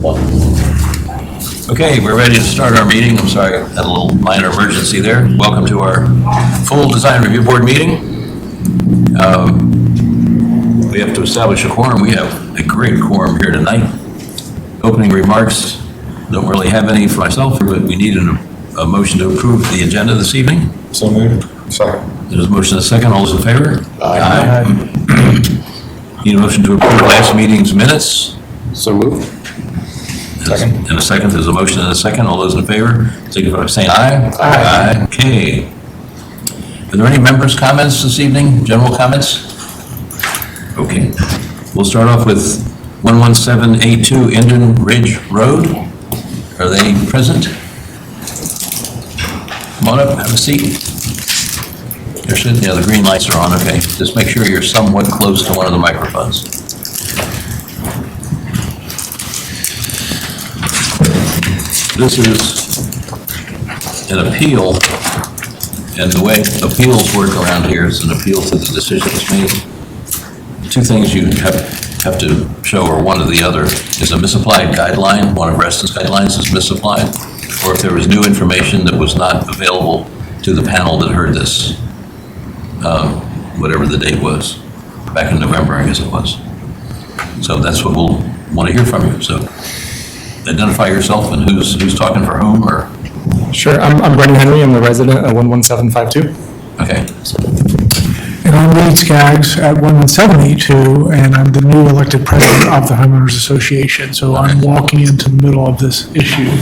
Okay, we're ready to start our meeting. I'm sorry, I had a little minor emergency there. Welcome to our full design review board meeting. We have to establish a quorum. We have a great quorum here tonight. Opening remarks, don't really have any for myself, but we need a motion to approve the agenda this evening. So moved. Second. There's a motion and a second. All those in favor? Aye. Need a motion to approve last meeting's minutes. So moved. Second. And a second, there's a motion and a second. All those in favor, signify by saying aye. Aye. Okay. Are there any members' comments this evening? General comments? Okay. We'll start off with 11782 Indian Ridge Road. Are they present? Come on up, have a seat. There should, yeah, the green lights are on, okay. Just make sure you're somewhat close to one of the microphones. This is an appeal, and the way appeals work around here is an appeal to the decision that's made. Two things you have to show, or one or the other, is a misapplied guideline. One of Reston's guidelines is misapplied, or if there was new information that was not available to the panel that heard this, whatever the date was, back in November, I guess it was. So that's what we'll want to hear from you. So identify yourself and who's talking for whom, or? Sure, I'm Brendan Henry, I'm the resident at 11752. Okay. And I'm Reed Skaggs at 11782, and I'm the new elected president of the Homeowners Association. So I'm walking into the middle of this issue.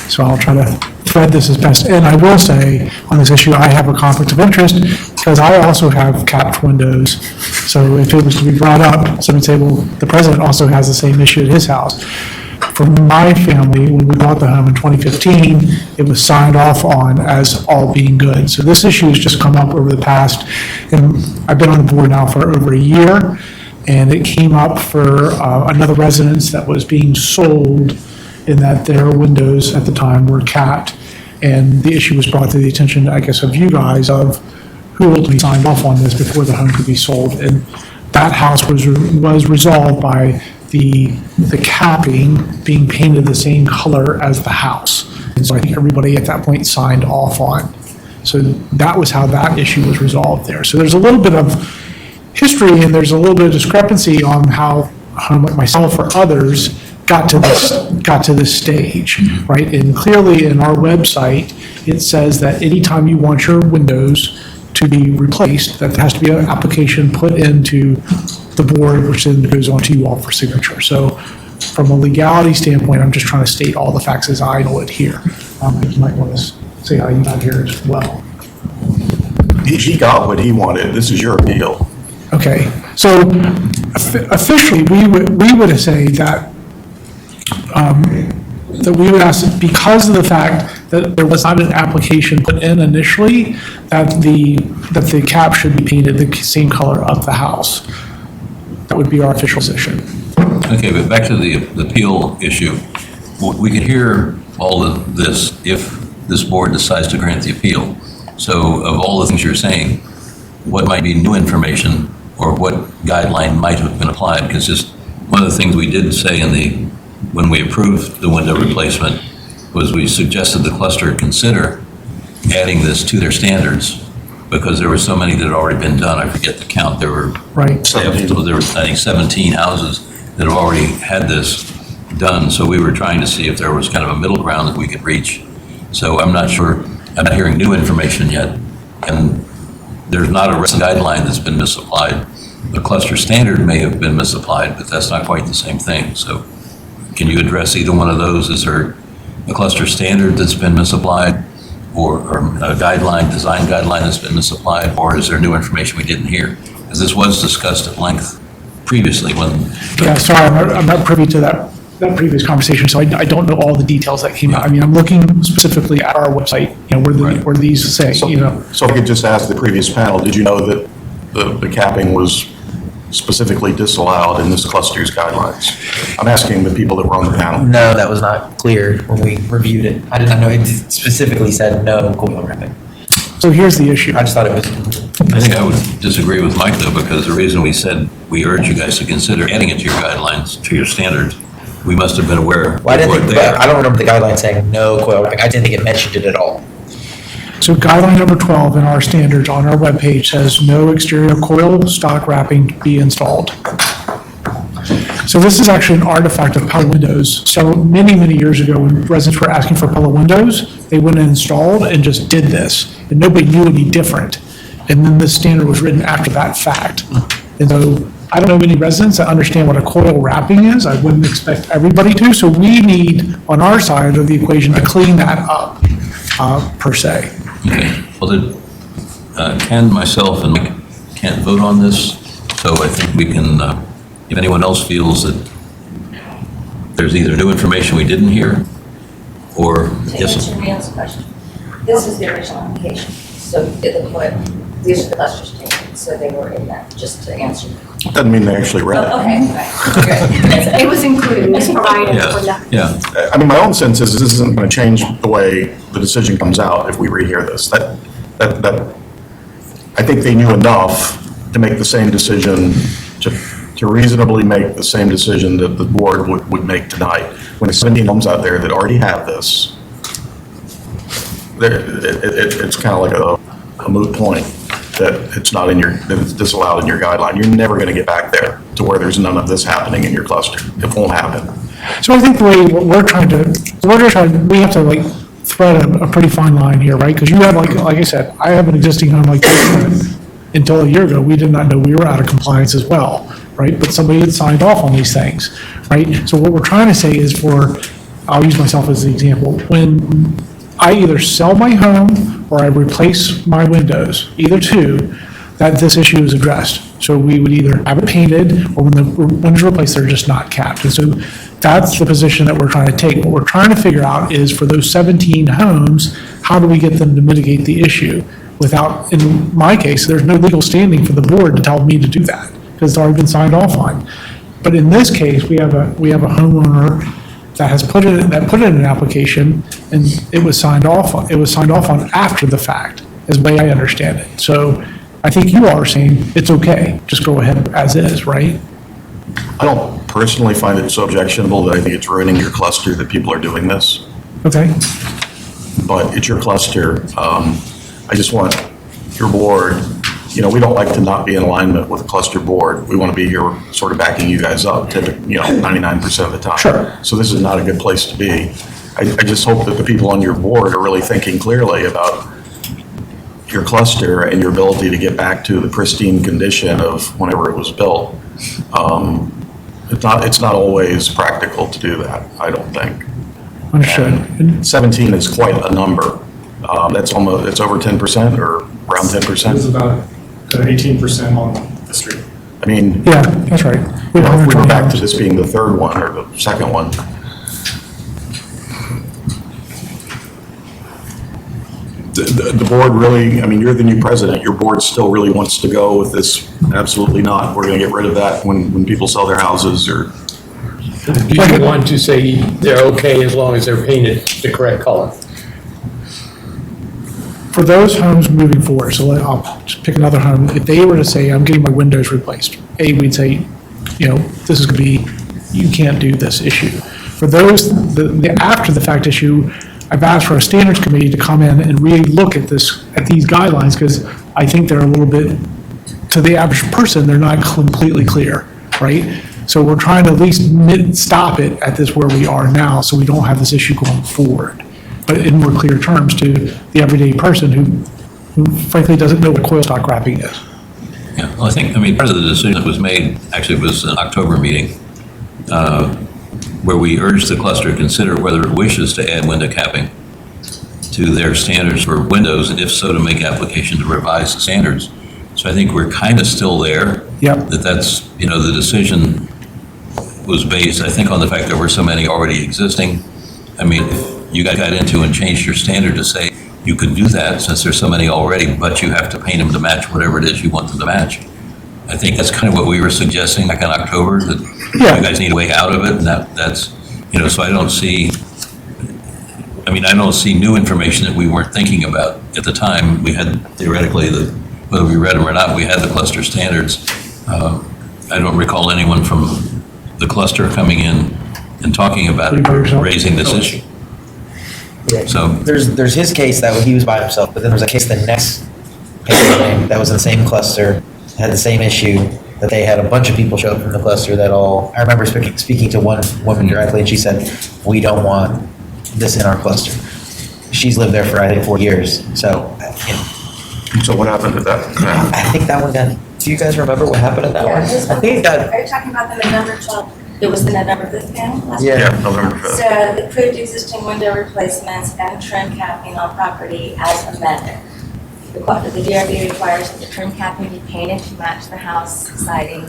So I'll try to thread this as best. And I will say, on this issue, I have a conflict of interest because I also have capped windows. So if it was to be brought up, somebody would say, well, the president also has the same issue at his house. For my family, when we bought the home in 2015, it was signed off on as all being good. So this issue has just come up over the past, and I've been on the board now for over a year, and it came up for another residence that was being sold in that their windows at the time were capped. And the issue was brought to the attention, I guess, of you guys of who ultimately signed off on this before the home could be sold. And that house was resolved by the capping being painted the same color as the house. And so I think everybody at that point signed off on. So that was how that issue was resolved there. So there's a little bit of history and there's a little bit of discrepancy on how myself or others got to this stage, right? And clearly in our website, it says that anytime you want your windows to be replaced, that there has to be an application put into the board, which then goes on to you all for signature. So from a legality standpoint, I'm just trying to state all the facts as I know it here. You might want to say how you got here as well. He got what he wanted. This is your appeal. Okay, so officially, we would say that that we would ask, because of the fact that there was not an application put in initially, that the cap should be painted the same color of the house. That would be our official position. Okay, but back to the appeal issue. We could hear all of this if this board decides to grant the appeal. So of all the things you're saying, what might be new information or what guideline might have been applied? Because just one of the things we did say when we approved the window replacement was we suggested the cluster consider adding this to their standards because there were so many that had already been done. I forget the count. There were, right. There were, I think, 17 houses that have already had this done. So we were trying to see if there was kind of a middle ground that we could reach. So I'm not sure, I'm not hearing new information yet. And there's not a REST guideline that's been misapplied. The cluster standard may have been misapplied, but that's not quite the same thing. So can you address either one of those? Is there a cluster standard that's been misapplied, or a guideline, design guideline that's been misapplied, or is there new information we didn't hear? Because this was discussed at length previously when... Yeah, sorry, I'm not privy to that previous conversation, so I don't know all the details that came out. I mean, I'm looking specifically at our website, where these say, So if I could just ask the previous panel, did you know that the capping was specifically disallowed in this cluster's guidelines? I'm asking the people that were on the panel. No, that was not clear when we reviewed it. I did not know it specifically said no coil wrapping. So here's the issue. I just thought it was. I think I would disagree with Mike though, because the reason we said we urge you guys to consider adding it to your guidelines, to your standards, we must have been aware. Well, I didn't they weren't think, there. I don't remember the guideline saying no coil wrapping. I didn't think it mentioned it at all. So guideline number 12 in our standards on our webpage says no exterior coil stock wrapping to be installed. So this is actually an artifact of Pella Windows. So many years ago, when residents were asking for Pella Windows, they went and installed and just did this, and nobody knew any different. And then this standard was written after that fact. And so I don't know many residents that understand what a coil wrapping is. I wouldn't expect everybody to. So we need, on our side of the equation, to clean that up, per se. Okay, well, Ken, myself, and Mike can't vote on this, so I think we can, if anyone else feels that there's either new information we didn't hear, or, To yes, answer Neil's question, this is the original application, so these are the clusters taken, so they were in that, just to answer. Doesn't mean they actually read it. Oh, okay, right, good. It was included, Ms. provided for yeah, the. yeah, I mean, my own sense is this isn't going to change the way the decision comes out if we rehear this. That, I think they knew enough to make the same decision, to reasonably make the same decision that the board would make tonight. When there's 17 homes out there that already have this, it's kind of like a moot point that it's not in your, that it's disallowed in your guideline. You're never going to get back there to where there's none of this happening in your cluster. It won't happen. So I think the way what we have to like thread a pretty fine line here, right? Because you have, like I said, I have an existing home like this. Until a year ago, we did not know we were out of compliance as well, right? But somebody had signed off on these things, right? So what we're trying to say is I'll use myself as the example. When I either sell my home or I replace my windows, either two, that this issue is addressed. So we would either have it painted, or when the windows are replaced, they're just not capped. And so that's the position that we're trying to take. What we're trying to figure out is for those 17 homes, how do we get them to mitigate the issue without, in my case, there's no legal standing for the board to tell me to do that because it's already been signed off on. But in this case, we have a homeowner that has put in an application, and it was signed off on after the fact, is the way I understand it. So I think you are saying it's okay, just go ahead as is, right? I don't personally find it so objectionable that I think it's ruining your cluster that people are doing this, Okay, but it's your cluster. I just want your board, we don't like to not be in alignment with the cluster board. We want to be here sort of backing you guys up, 99% of the time. Sure. So this is not a good place to be. I just hope that the people on your board are really thinking clearly about your cluster and your ability to get back to the pristine condition of whenever it was built. It's not always practical to do that, I don't think. understood. And 17 is quite a number. It's over 10% or around It was 10%. about 18% on the street. I mean, yeah, that's right. if we were back to this being the third one or the second one. The board really, I mean, you're the new president, your board still really wants to go with this, absolutely not. We're going to get rid of that when people sell their houses or, Do you want to say they're okay as long as they're painted the correct color? For those homes moving forward, so I'll just pick another home. If they were to say, I'm getting my windows replaced, we'd say, this is going to be, you can't do this issue. For those, the after the fact issue, I've asked for a standards committee to come in and really look at these guidelines, because I think they're a little bit, to the average person, they're not completely clear, right? So we're trying to at least stop it at this where we are now, so we don't have this issue going forward. But in more clear terms to the everyday person who frankly doesn't know what coil stock wrapping is. yeah. Well, part of the decision that was made, actually, it was an October meeting, where we urged the cluster to consider whether it wishes to add window capping to their standards for windows, and if so, to make application to revise the standards. So I think we're kind of still there. Yep. That's, the decision was based, I think, on the fact there were so many already existing. I mean, if you got into and changed your standard to say you could do that since there's so many already, but you have to paint them to match whatever it is you want them to match. I think that's kind of what we were suggesting back in October, that Yeah. you guys need a way out of it, and that's, so I don't see new information that we weren't thinking about at the time. We had theoretically, whether we read them or not, we had the cluster standards. I don't recall anyone from the cluster coming in and talking about Are you by yourself? raising this issue. So, There's his case that he was by himself, but then there was a case the next name that was in the same cluster, had the same issue, that they had a bunch of people show up from the cluster that all, I remember speaking to one woman directly, and she said, we don't want this in our cluster. She's lived there for, I think, 4 years, so, So what happened to that? I think that one got, do you guys remember what happened to that one? Yeah, this I think it got, Are you talking about the November 12th? It was the November 5th panel? last Yeah. Yeah, November 5th. So the approved existing window replacements and trim capping on property as amended. The DRB requires that the trim capping be painted to match the house siding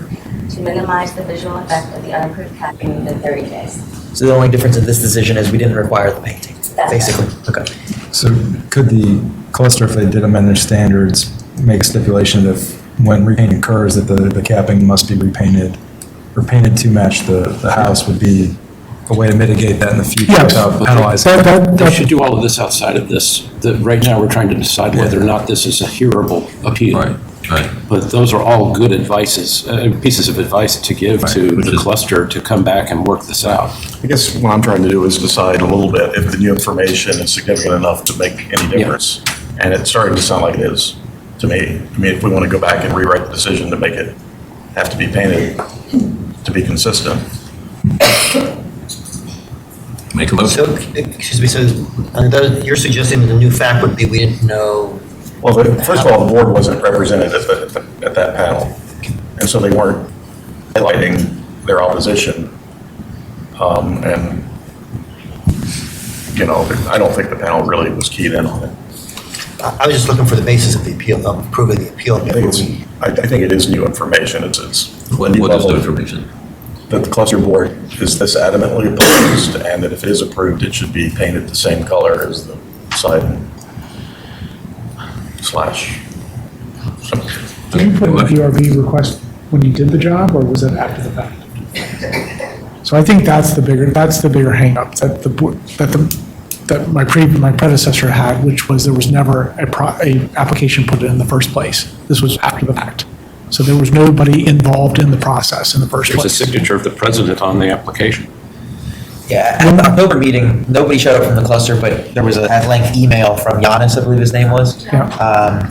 to minimize the visual effect of the unapproved capping within 30 days. so the only difference in this decision is we didn't require the painting, That's basically. Okay. So could the cluster, if they did amend their standards, make a stipulation that if, when repainting occurs, that the capping must be repainted or painted to match the house would be a way to mitigate that in the future Yes. without penalizing? They should do all of this outside of this. Right now, we're trying to decide whether or not this is a hearable appeal. right, right. But those are all good pieces of advice to give Right, to which the is- cluster to come back and work this out. I guess what I'm trying to do is decide a little bit if the new information is significant enough to make any difference. And it's starting to sound like it is to me. I mean, if we want to go back and rewrite the decision to make it have to be painted to be consistent. Make a motion. So, excuse me, so you're suggesting that the new fact would be we didn't know, Well, first of all, the board wasn't represented at that panel. And so they weren't highlighting their opposition. And, you know, I don't think the panel really was keyed in on it. I was just looking for the basis of the appeal, of proving the appeal. I think I think it is new information. It's What is the information? that the cluster board is this adamantly opposed, and that if it is approved, it should be painted the same color as the side slash. Did you put in the DRB request when you did the job, or was it after the fact? So I think that's the bigger hangup that the board, that my predecessor had, which was there was never a application put in the first place. This was after the fact. So there was nobody involved in the process in the first There's a place. signature of the president on the application. Yeah, at the October meeting, nobody showed up from the cluster, but there was a at-length email from Giannis, I believe his name was, Yeah.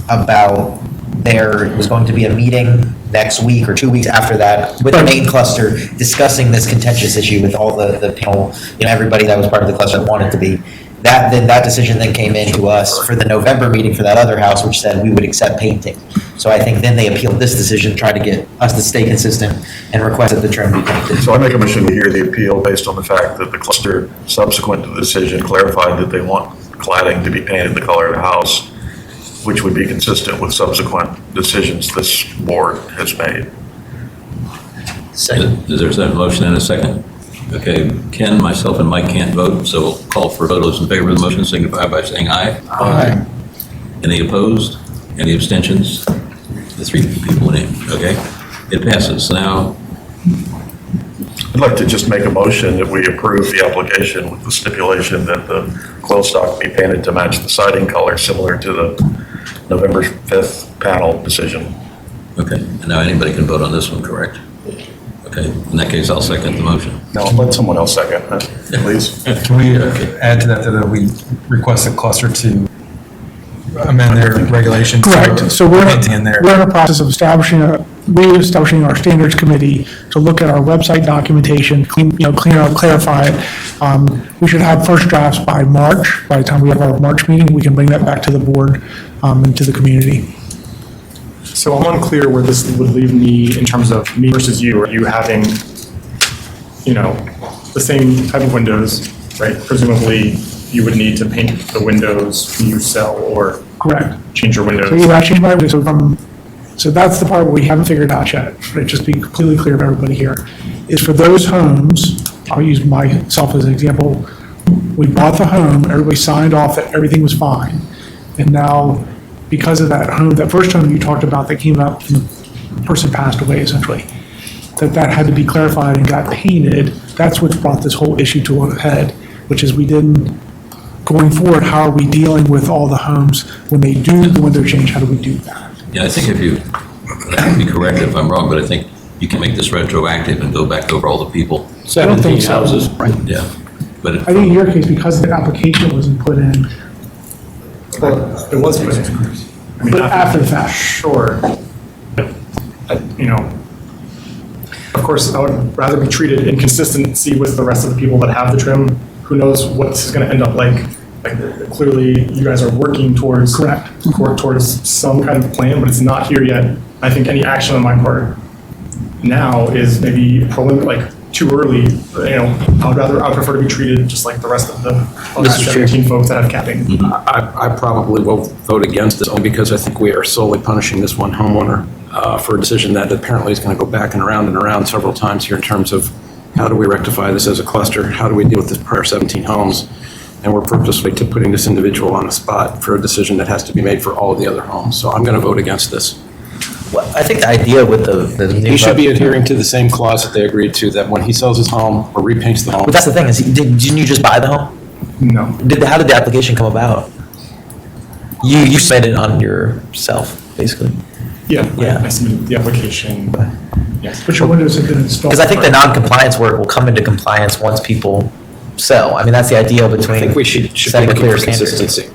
about there was going to be a meeting next week or 2 weeks after that with the main cluster discussing this contentious issue with all the panel, everybody that was part of the cluster that wanted to be. That decision then came in to us for the November meeting for that other house, which said we would accept painting. So I think then they appealed this decision, tried to get us to stay consistent and requested the trim be painted. So I make a motion to hear the appeal based on the fact that the cluster, subsequent to the decision, clarified that they want cladding to be painted the color of the house, which would be consistent with subsequent decisions this board has made. Second. Is there a motion and a second? Okay, Ken, myself, and Mike can't vote, so we'll call for vote. Those in favor of the motion signify by saying aye. Aye. Any opposed? Any abstentions? The three people named, okay? It passes. Now, I'd like to just make a motion that we approve the application with the stipulation that the quill stock be painted to match the siding color, similar to the November 5th panel decision. okay, and now anybody can vote on this one, correct? Okay, in that case, I'll second the motion. Now, let someone else second, please. Can we add to that we request the cluster to amend their regulations? Correct. So we're Painting in there. in the process of reestablishing our standards committee to look at our website documentation, clean up, clarify it. We should have first drafts by March. By the time we have our March meeting, we can bring that back to the board and to the community. So I'm unclear where this would leave me in terms of me versus you. Are you having, the same type of windows, right? Presumably, you would need to paint the windows you sell or Correct. change your windows. So you actually might, so that's the part where we haven't figured out yet, but just be completely clear to everybody here, is for those homes, I'll use myself as an example, we bought the home, everybody signed off that everything was fine, and now, because of that home, that first home you talked about that came out, the person passed away essentially, that had to be clarified and got painted, that's what's brought this whole issue to a head, which is we didn't, going forward, how are we dealing with all the homes when they do the window change, how do we do that? Yeah, I think if you, I could be correct if I'm wrong, but I think you can make this retroactive and go back over all the people. 17 so. houses. Yeah. But I think in your case, because the application wasn't put in, Well, it was put in. I mean, but after the fact. Sure. But, you know, of course, I would rather be treated in consistency with the rest of the people that have the trim. Who knows what this is going to end up like? Like, clearly, you guys are working towards. Correct. Towards some kind of plan, but it's not here yet. I think any action on my part now is maybe like too early. You know, I'd prefer to be treated just like the rest of the other Mr. Chair. 17 folks that have capping. I probably will vote against this only because I think we are solely punishing this one homeowner for a decision that apparently is going to go back and around several times here in terms of how do we rectify this as a cluster? How do we deal with this prior 17 homes? And we're purposely putting this individual on the spot for a decision that has to be made for all of the other homes. So I'm going to vote against this. Well, I think the idea with the new. He should be adhering to the same clause that they agreed to, that when he sells his home or repaints the home. But that's the thing, is didn't you just buy the home? No. How did the application come about? You submitted it on yourself, basically. Yeah. Yeah. I submitted the application. Yes. But your windows have been installed. Because I think the non-compliance work will come into compliance once people sell. I mean, that's the idea between I think we should be setting looking clear for standards. consistency.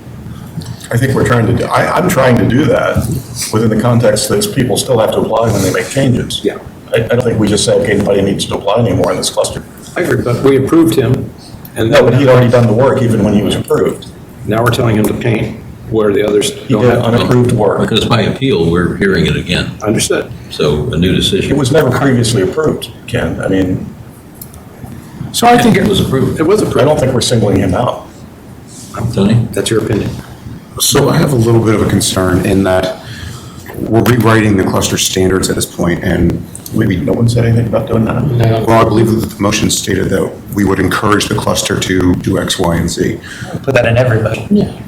I think we're trying to do, I'm trying to do that within the context that people still have to apply when they make changes. Yeah. I don't think we just say, okay, nobody needs to apply anymore in this cluster. I agree, but we approved him, and No, but he'd already done the work even when he was approved. now we're telling him to paint where the others He don't did have. unapproved work. because by appeal, we're hearing it again. Understood. So a new decision. It was never previously approved, Ken. I mean, So I think It was approved. It was I approved. don't think we're singling him out. Tony? That's your opinion. So I have a little bit of a concern in that we're rewriting the cluster standards at this point, and Maybe no one said anything about doing that. well, I believe that the motion stated that we would encourage the cluster to do X, Y, and Z. Put that in every motion.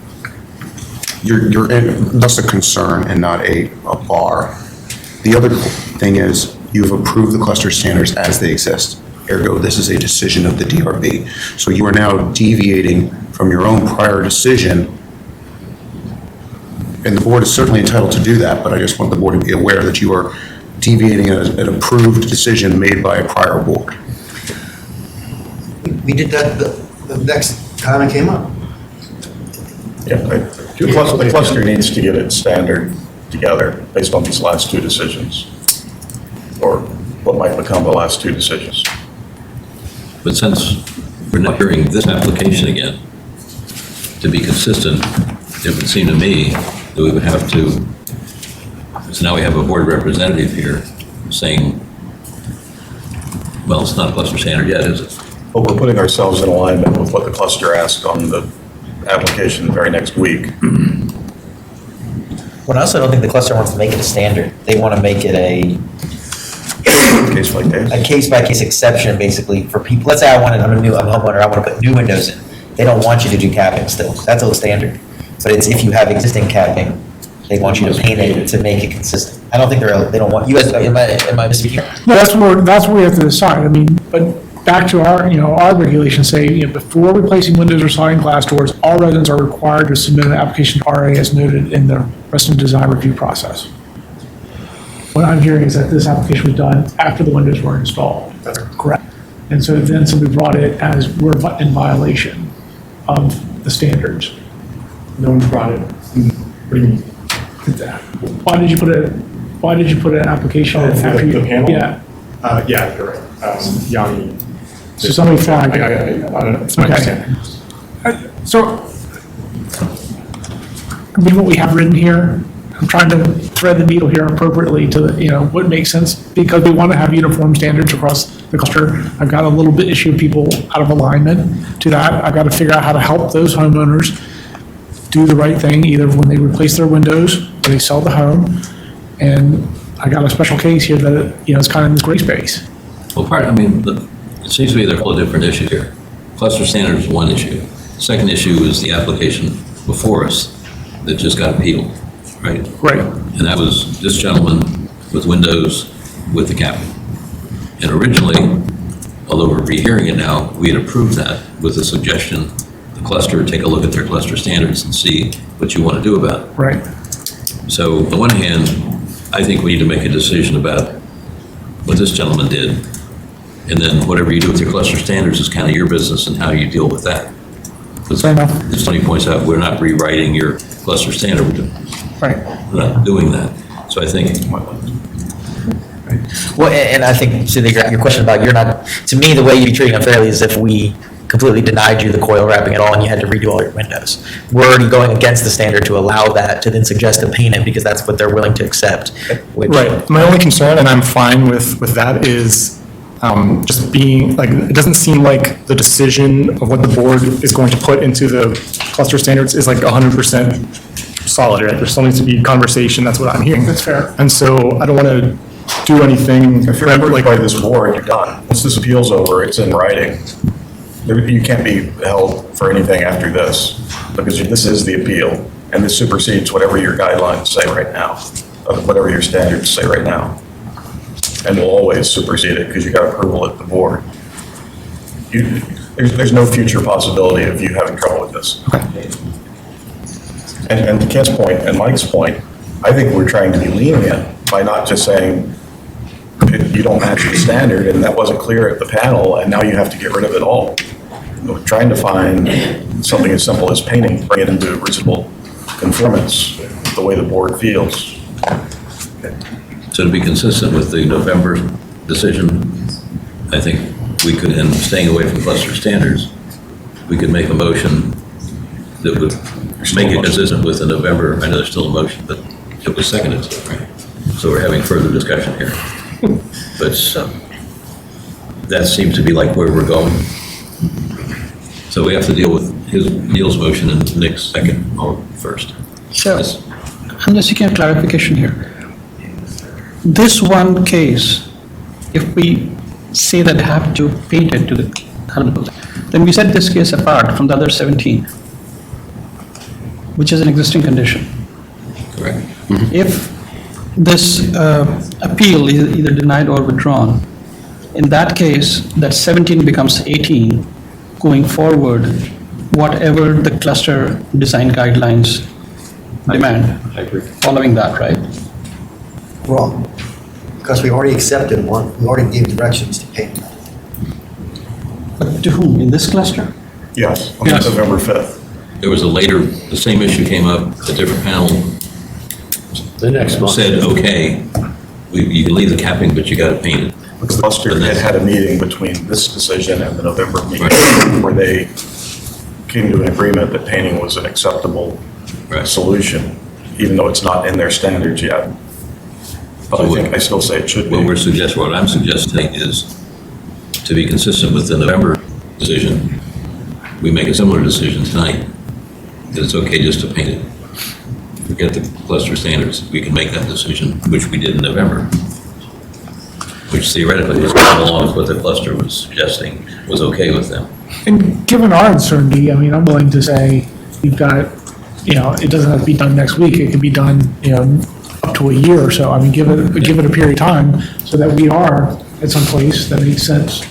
That's a concern and not a bar. The other thing is, you've approved the cluster standards as they exist. Ergo, this is a decision of the DRB. So you are now deviating from your own prior decision. And the board is certainly entitled to do that, but I just want the board to be aware that you are deviating an approved decision made by a prior board. We did that the next time it came up. Yeah, the cluster needs to get its standard together based on these last two decisions, or what might become the last two decisions. But since we're not hearing this application again, to be consistent, it would seem to me that we would have to, so now we have a board representative here saying, well, it's not a cluster standard yet, is it? But we're putting ourselves in alignment with what the cluster asked on the application the very next week. Well, I also don't think the cluster wants to make it a standard. They want to make it a Case like this. case-by-case exception, basically, for people. Let's say I'm a homeowner, I want to put new windows in. They don't want you to do capping still. That's a standard. But it's if you have existing capping, they want you to paint it to make it consistent. I don't think they don't want, you guys, am I misspeaking? No, that's where we have to decide. I mean, but back to our regulations say, before replacing windows or sliding glass doors, all residents are required to submit an application to RA as noted in the Reston design review process. What I'm hearing is that this application was done after the windows were installed. That's correct. And so then somebody brought it as we're in violation of the standards. No one brought it. What do you mean? Why did you put an application in For after you? the panel? Yeah. Yeah, you're right. Yanni. So somebody flagged it. I don't know, it's my Okay. understanding. So, I mean, what we have written here, I'm trying to thread the needle here appropriately to, what makes sense, because we want to have uniform standards across the cluster. I've got a little bit issue of people out of alignment to that. I've got to figure out how to help those homeowners do the right thing, either when they replace their windows or they sell the home. And I got a special case here that, it's kind of in this gray space. Well, it seems to me there are a couple of different issues here. Cluster standard is one issue. Second issue is the application before us that just got appealed, right? Right. And that was this gentleman with windows with the capping. And originally, although we're rehearing it now, we had approved that with the suggestion the cluster take a look at their cluster standards and see what you want to do about it. Right. So on the one hand, I think we need to make a decision about what this gentleman did. And then whatever you do with your cluster standards is kind of your business and how you deal with that. Because Fair enough. as Tony points out, we're not rewriting your cluster standard. Right. We're not doing that. So I think, Well, and I think to your question about you're not, to me, the way you'd be treating it fairly is if we completely denied you the coil wrapping at all and you had to redo all your windows. We're already going against the standard to allow that, to then suggest to paint it because that's what they're willing to accept. Which, Right. My only concern, and I'm fine with that, is just being, like, it doesn't seem like the decision of what the board is going to put into the cluster standards is like 100% solid, right? There still needs to be conversation, that's what I'm hearing. That's fair. And so I don't want to do anything. If you're approved by this board, you're done. Once this appeal's over, it's in writing. You can't be held for anything after this, because this is the appeal, and this supersedes whatever your guidelines say right now, whatever your standards say right now. And will always supersede it, because you got approval at the board. There's no future possibility of you having trouble with this. And to Kent's point and Mike's point, I think we're trying to be lenient by not just saying, you don't match the standard, and that wasn't clear at the panel, and now you have to get rid of it all. We're trying to find something as simple as painting, bring it into reasonable conformance with the way the board feels. so to be consistent with the November decision, I think we could, and staying away from cluster standards, we could make a motion that would make it consistent with the November, I know there's still a motion, but it was seconded, right? So we're having further discussion here. But that seems to be like where we're going. So we have to deal with Neil's motion and Nick's second or first. So, Yes. I'm just seeking a clarification here. This one case, if we say that they have to paint it to the current building, then we set this case apart from the other 17, which is an existing condition. Correct. If this appeal is either denied or withdrawn, in that case, that 17 becomes 18, going forward, whatever the cluster design guidelines demand. I agree. Following that, right? Wrong. Because we already accepted one, we already gave directions to paint. But to whom? In this cluster? Yes, on Yes. November 5th. There was the same issue came up, a different panel The next month. said, okay, you can leave the capping, but you got to paint it. The cluster had a meeting between this decision and the November meeting where they came to an agreement that painting was an acceptable Right. solution, even though it's not in their standards yet. But I still say it should be. What I'm suggesting is to be consistent with the November decision, we make a similar decision tonight, that it's okay just to paint it. Forget the cluster standards. We can make that decision, which we did in November, which theoretically was going along with what the cluster was suggesting, was okay with them. And given our uncertainty, I mean, I'm willing to say you've got, it doesn't have to be done next week. It can be done, up to a year or so. I mean, give it a period of time so that we are at some place that makes sense.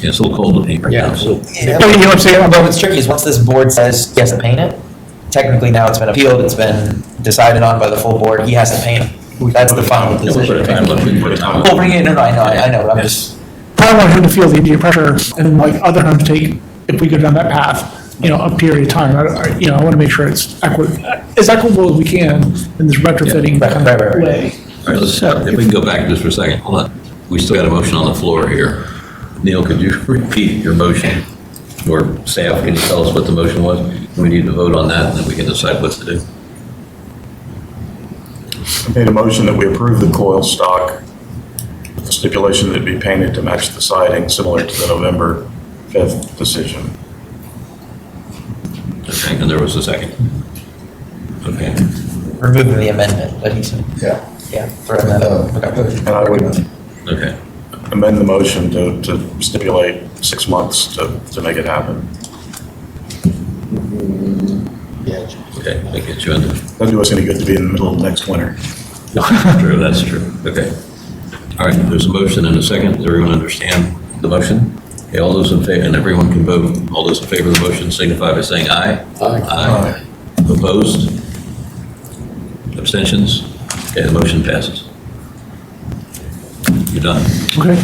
Yeah, it's a little cold to paint right now. So Yeah. You know what I'm saying? But what's tricky is once this board says he has to paint it, technically now it's been appealed, it's been decided on by the full board, he has to paint it. That's the final yeah, we'll put a decision. time limit, we can put a time limit. We'll bring it in, I know, but I'm just, I don't want him to feel the immediate pressure and like other homes take, if we go down that path, a period of time. I want to make sure it's as equitable as we can in this retrofitting Right, kind right, of right. way. All right, if we can go back just for a second, hold on. We still got a motion on the floor here. Neil, could you repeat your motion? Or staff, can you tell us what the motion was? We need to vote on that, and then we can decide what to do. I made a motion that we approve the coil stock with the stipulation that it be painted to match the siding, similar to the November 5th decision. Okay, and there was a second. Okay. removing the amendment that he said. Yeah. Yeah, for amendment. Okay. And I would Okay. amend the motion to stipulate 6 months to make it happen. Okay, that gets you under. Doesn't do us any good to be in the middle of next winter. True, that's true. Okay. All right, there's a motion and a second. Does everyone understand the motion? Okay, all those in favor, and everyone can vote. All those in favor of the motion signify by saying aye. Aye. Aye. Opposed? Abstentions? Okay, the motion passes. you're done. Okay.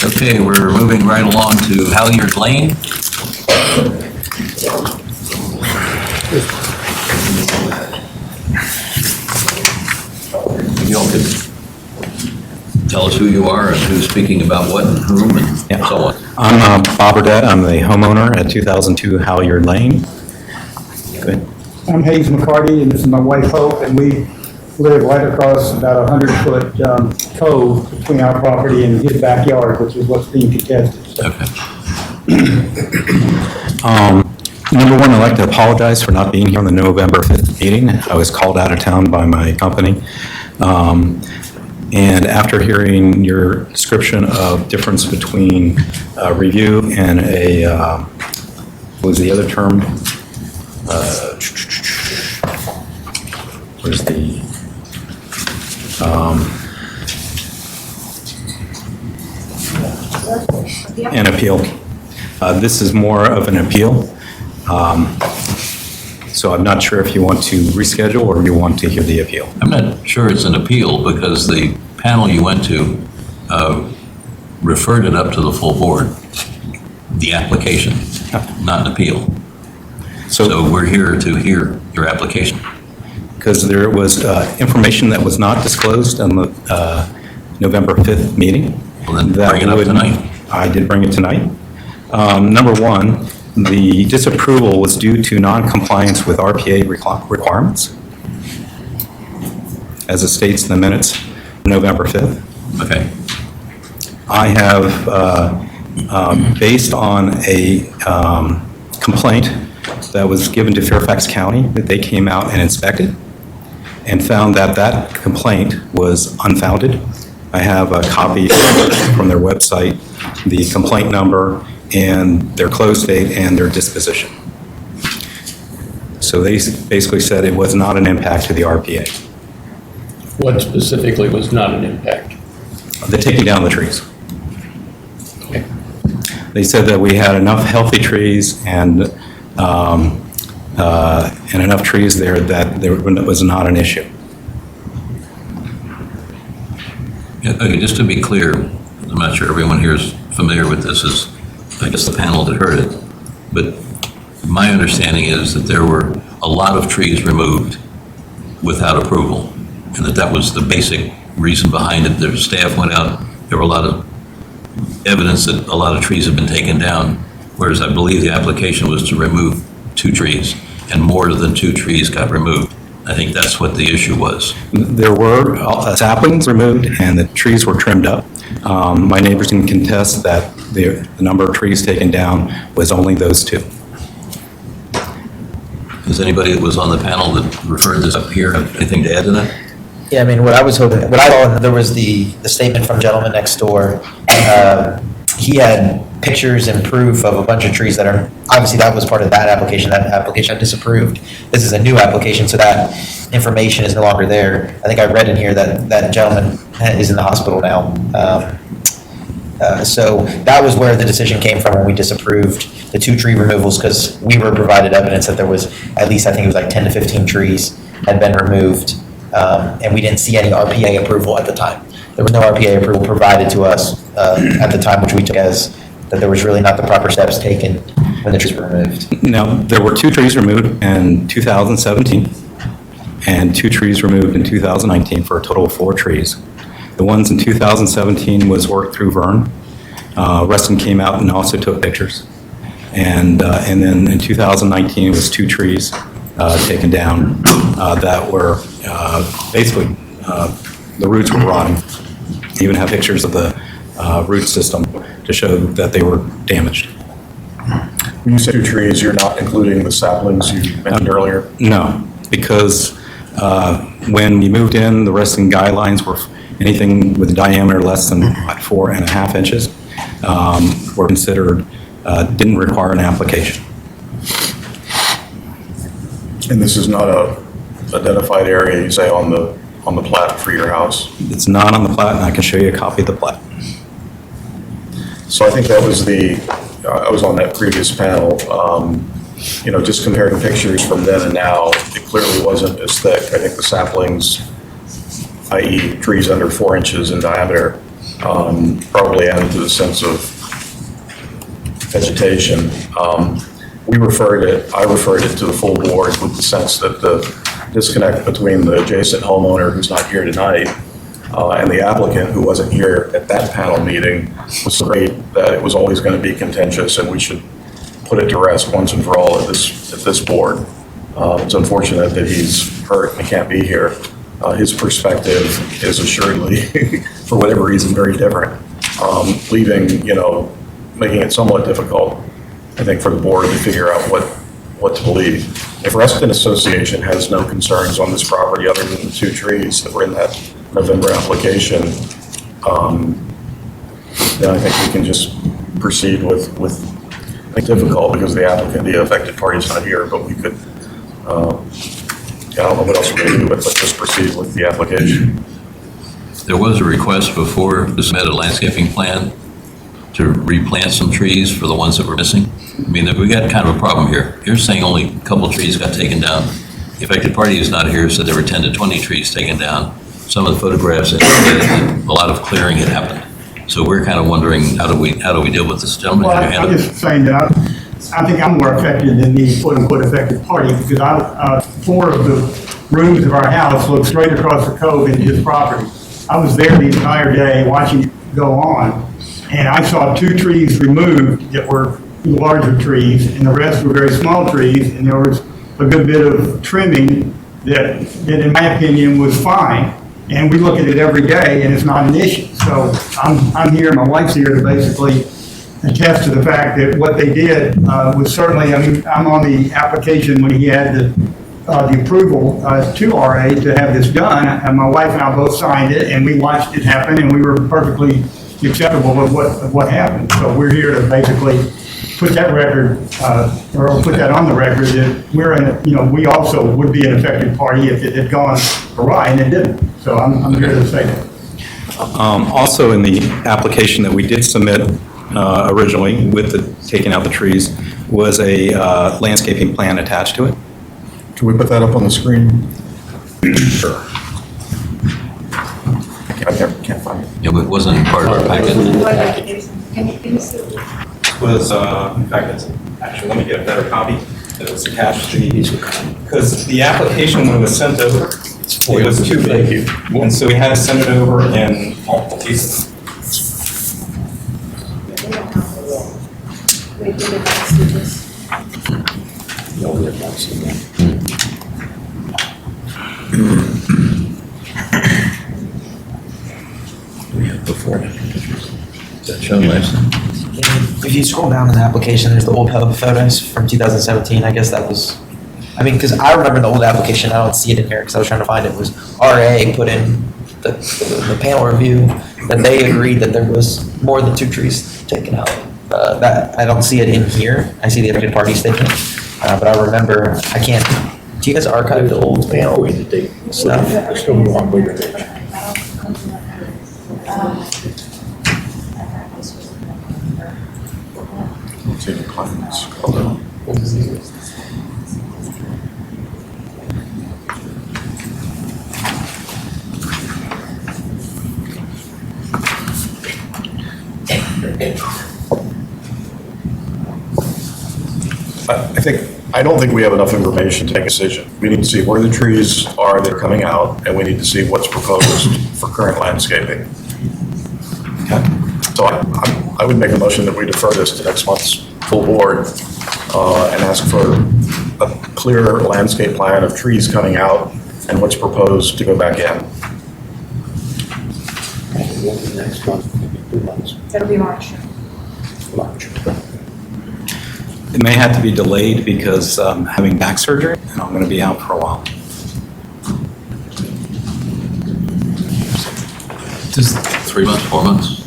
Okay, we're moving right along to Halyard Lane. You all could tell us who you are and who's speaking about what and whom and so on. I'm Bob Burdette. I'm the homeowner at 2002 Halyard Lane. Good. I'm Hayes McCarty, and this is my wife Hope, and we live right across about a 100-foot cove between our property and his backyard, which is what's being contested. Okay. Number one, I'd like to apologize for not being here on the November 5th meeting. I was called out of town by my company. And after hearing your description of difference between review and a, what was the other term? Where's the, an appeal. This is more of an appeal. So I'm not sure if you want to reschedule or you want to hear the appeal. I'm not sure it's an appeal because the panel you went to referred it up to the full board, the application, not an appeal. So we're here to hear your application. Because there was information that was not disclosed on the November 5th meeting. Well, then bring it up tonight. I did bring it tonight. Number one, the disapproval was due to non-compliance with RPA requirements, as it states in the minutes, November 5th. Okay. I have, based on a complaint that was given to Fairfax County, that they came out and inspected and found that that complaint was unfounded. I have a copy from their website, the complaint number, and their close date and their disposition. So they basically said it was not an impact to the RPA. What specifically was not an impact? The taking down the trees. Okay. They said that we had enough healthy trees and enough trees there that there was not an issue. Yeah, okay, just to be clear, I'm not sure everyone here is familiar with this, is I guess the panel that heard it, but my understanding is that there were a lot of trees removed without approval, and that was the basic reason behind it. Their staff went out, there were a lot of evidence that a lot of trees had been taken down, whereas I believe the application was to remove 2 trees, and more than 2 trees got removed. I think that's what the issue was. There were saplings removed and the trees were trimmed up. My neighbors can contest that the number of trees taken down was only those 2. Does anybody that was on the panel that referred this up here have anything to add to that? Yeah, I mean, what I was hoping, what I saw, there was the statement from the gentleman next door. He had pictures and proof of a bunch of trees that are, obviously that was part of that application I disapproved. This is a new application, so that information is no longer there. I think I read in here that that gentleman is in the hospital now. So that was where the decision came from when we disapproved the 2 tree removals, because we were provided evidence that there was at least, I think it was like 10 to 15 trees had been removed. And we didn't see any RPA approval at the time. There was no RPA approval provided to us at the time, which we took as that there was really not the proper steps taken when the trees were removed. Now, there were 2 trees removed in 2017 and 2 trees removed in 2019 for a total of 4 trees. The ones in 2017 was worked through Vern. Reston came out and also took pictures. And then in 2019, it was 2 trees taken down that were basically, the roots were rotting. I even have pictures of the root system to show that they were damaged. When you say 2 trees, you're not including the saplings you mentioned earlier? No, because when we moved in, the Reston guidelines were anything with a diameter less than 4.5 inches were considered, didn't require an application. And this is not a identified area, you say, on the plat for your house? It's not on the plat, and I can show you a copy of the plat. So I think that was the I was on that previous panel, just comparing pictures from then and now, it clearly wasn't as thick. I think the saplings, i.e. trees under 4 inches in diameter, probably added to the sense of vegetation. I referred it to the full board with the sense that the disconnect between the adjacent homeowner who's not here tonight and the applicant who wasn't here at that panel meeting was so great that it was always going to be contentious and we should put it to rest once and for all at this board. It's unfortunate that he's hurt and can't be here. His perspective is assuredly, for whatever reason, very different, making it somewhat difficult, I think, for the board to figure out what to believe. If Reston Association has no concerns on this property other than the 2 trees that were in that November application, then I think we can just proceed with I think difficult because the applicant, the affected party is not here, but we could, I don't know what else we're going to do, but let's just proceed with the application. There was a request before to submit a landscaping plan to replant some trees for the ones that were missing. I mean, we got kind of a problem here. You're saying only a couple of trees got taken down. The affected party is not here, said there were 10 to 20 trees taken down. Some of the photographs indicated that a lot of clearing had happened. So we're kind of wondering, how do we deal with this? Gentleman, Well, have your hand I'm up? just saying that I think I'm more affected than the quote-unquote affected party because 4 of the rooms of our house look straight across the cove into his property. I was there the entire day watching it go on, and I saw 2 trees removed that were larger trees, and the rest were very small trees, and there was a good bit of trimming that in my opinion was fine. And we look at it every day, and it's not an issue. So I'm here, my wife's here to basically attest to the fact that what they did was certainly, I'm on the application when he had the approval to RA to have this done, and my wife and I both signed it, and we watched it happen, and we were perfectly acceptable of what happened. So we're here to basically put that record, or put that on the record that we're in we also would be an affected party if it had gone awry, and it didn't. So I'm here to say that. Also, in the application that we did submit originally with the taking out the trees was a landscaping plan attached to it. Can we put that up on the screen? Sure. I can't find it. Yeah, but it wasn't part of our packet. Was, in fact, actually, let me get a better copy that was attached to these. Because the application, when it was sent over, it was too big. And so we had to send it over in multiple pieces. We have before and after pictures. Is that shown last time? If you scroll down in the application, there's the old pub photos from 2017. I guess that was, because I remember the old application. I don't see it in here because I was trying to find it. It was RA put in the panel review that they agreed that there was more than 2 trees taken out. That I don't see it in here. I see the affected party statement, but I remember I can't. Do you guys archive the old panel stuff? See the plans. Hold on. I don't think we have enough information to make a decision. We need to see where the trees are that are coming out, and we need to see what's proposed for current landscaping. So I would make a motion that we defer this to next month's full board and ask for a clear landscape plan of trees coming out and what's proposed to go back in. Next month, 2 months. That'll be March. It may have to be delayed because I'm having back surgery and I'm going to be out for a while. Just 3 months, 4 months?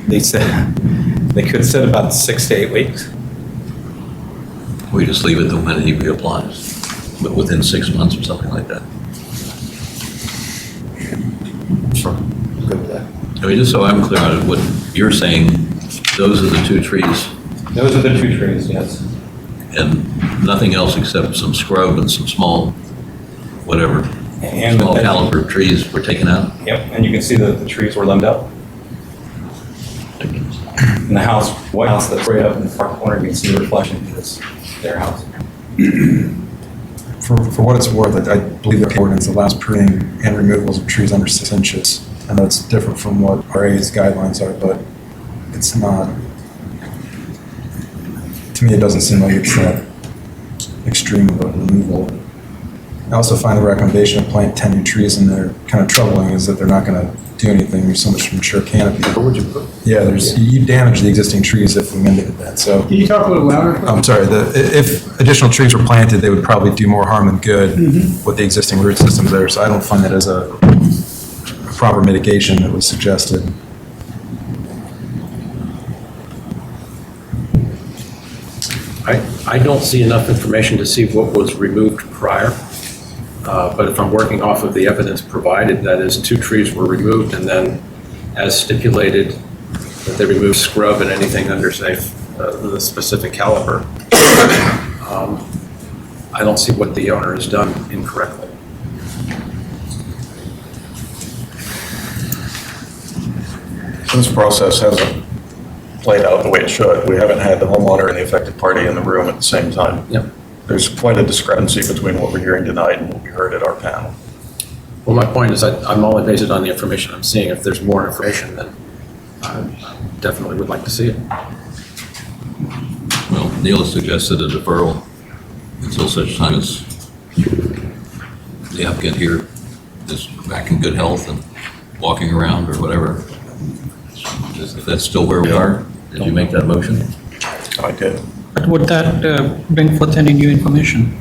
They said they could set about 6 to 8 weeks. We just leave it the minute he reapplies, but within 6 months or something like that. Sure. Good with that. I mean, just so I'm clear on it, what you're saying, those are the two trees, Those are the two trees, yes. and nothing else except some scrub and some small, whatever, And small caliber trees were taken out. Yep, and you can see that the trees were limbed up. And the house, White House that's right up in the far corner, you can see the reflection of this, their house. For what it's worth, I believe the ordinance allows pruning and removals of trees under 6 inches. I know it's different from what RA's guidelines are, but it's not, to me, it doesn't seem like it's that extreme of a removal. I also find the recommendation of plant 10 new trees in there kind of troubling, is that they're not going to do anything. There's so much mature canopy. Where would you put? Yeah, you damage the existing trees if we mandated that, so. Can you talk a little louder? I'm sorry, if additional trees were planted, they would probably do more harm than good with the existing root systems there, so I don't find that as a proper mitigation that was suggested. I don't see enough information to see what was removed prior. But if I'm working off of the evidence provided, that is, 2 trees were removed, and then as stipulated, that they removed scrub and anything under, say, the specific caliber, I don't see what the owner has done incorrectly. This process hasn't played out the way it should. We haven't had the homeowner and the affected party in the room at the same time. Yep. There's quite a discrepancy between what we're hearing tonight and what we heard at our panel. Well, my point is I'm only based it on the information I'm seeing. If there's more information, then I definitely would like to see it. Well, Neil has suggested a deferral until such time as the applicant here is back in good health and walking around or whatever. If that's still where we are, did you make that motion? I did. But would that bring forth any new information?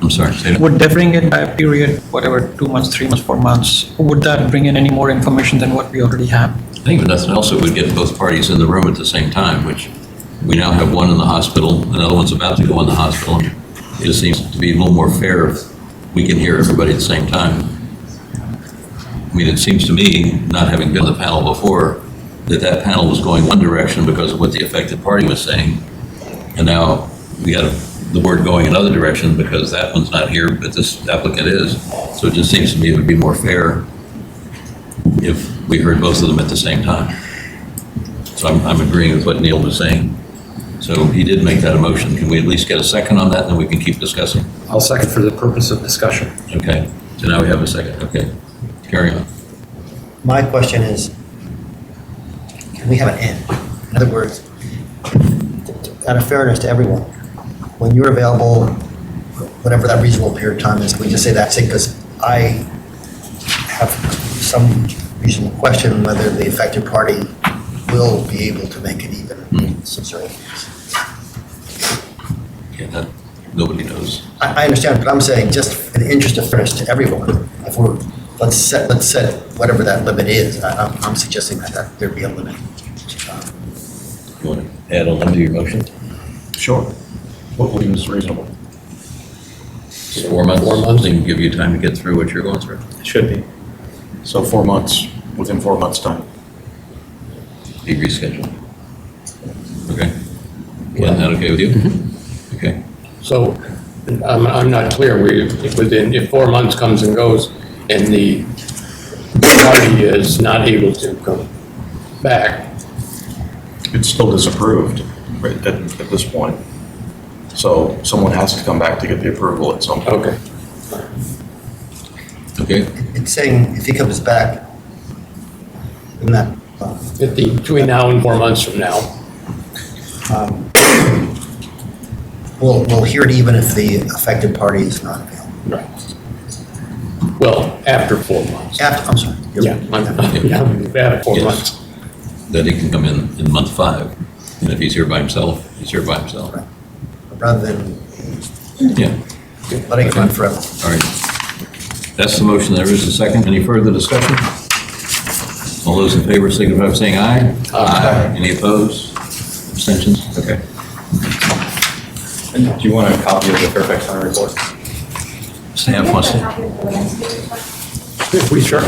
I'm sorry, say that. Would deferring it by a period, whatever, 2 months, 3 months, 4 months, would that bring in any more information than what we already have? I think if nothing else, it would get both parties in the room at the same time, which we now have one in the hospital, another one's about to go in the hospital. It just seems to be a little more fair if we can hear everybody at the same time. I mean, it seems to me, not having been on the panel before, that panel was going one direction because of what the affected party was saying. And now we got the word going another direction because that one's not here, but this applicant is. So it just seems to me it would be more fair if we heard both of them at the same time. So I'm agreeing with what Neil was saying. So he did make that a motion. Can we at least get a second on that, and then we can keep discussing? I'll second for the purpose of discussion. Okay, so now we have a second. Okay, carry on. My question is, can we have an end? In other words, out of fairness to everyone, when you're available, whatever that reasonable period of time is, we just say that's it, because I have some reason to question whether the affected party will be able to make it even in some circumstances. Yeah, that, nobody knows. I understand, but I'm saying just in the interest of fairness to everyone, if we're, let's set whatever that limit is. I'm suggesting that there be a limit. You want to add a limit to your motion? Sure. What seems reasonable? 4 months? 4 months, even give you time to get through what you're going through. It should be. So 4 months, within 4 months' time. Be rescheduled. Okay. Is that okay with you? Okay. So I'm not clear, if 4 months comes and goes and the party is not able to come back. It's still disapproved right at this point. So someone has to come back to get the approval at some point. Okay. Okay. It's saying if he comes back, in that, Between now and 4 months from now. we'll hear it even if the affected party is not available. Right. Well, after 4 months. I'm sorry. Yeah, after 4 months. That he can come in month 5. And if he's here by himself, he's here by himself. Right. Rather than Yeah. letting it run forever. All right. That's the motion. There is a second. Any further discussion? All those in favor signify by saying aye. Aye. Any opposed? Abstentions? Okay. And do you want a copy of the Fairfax County report? Staff wants to. If we sure.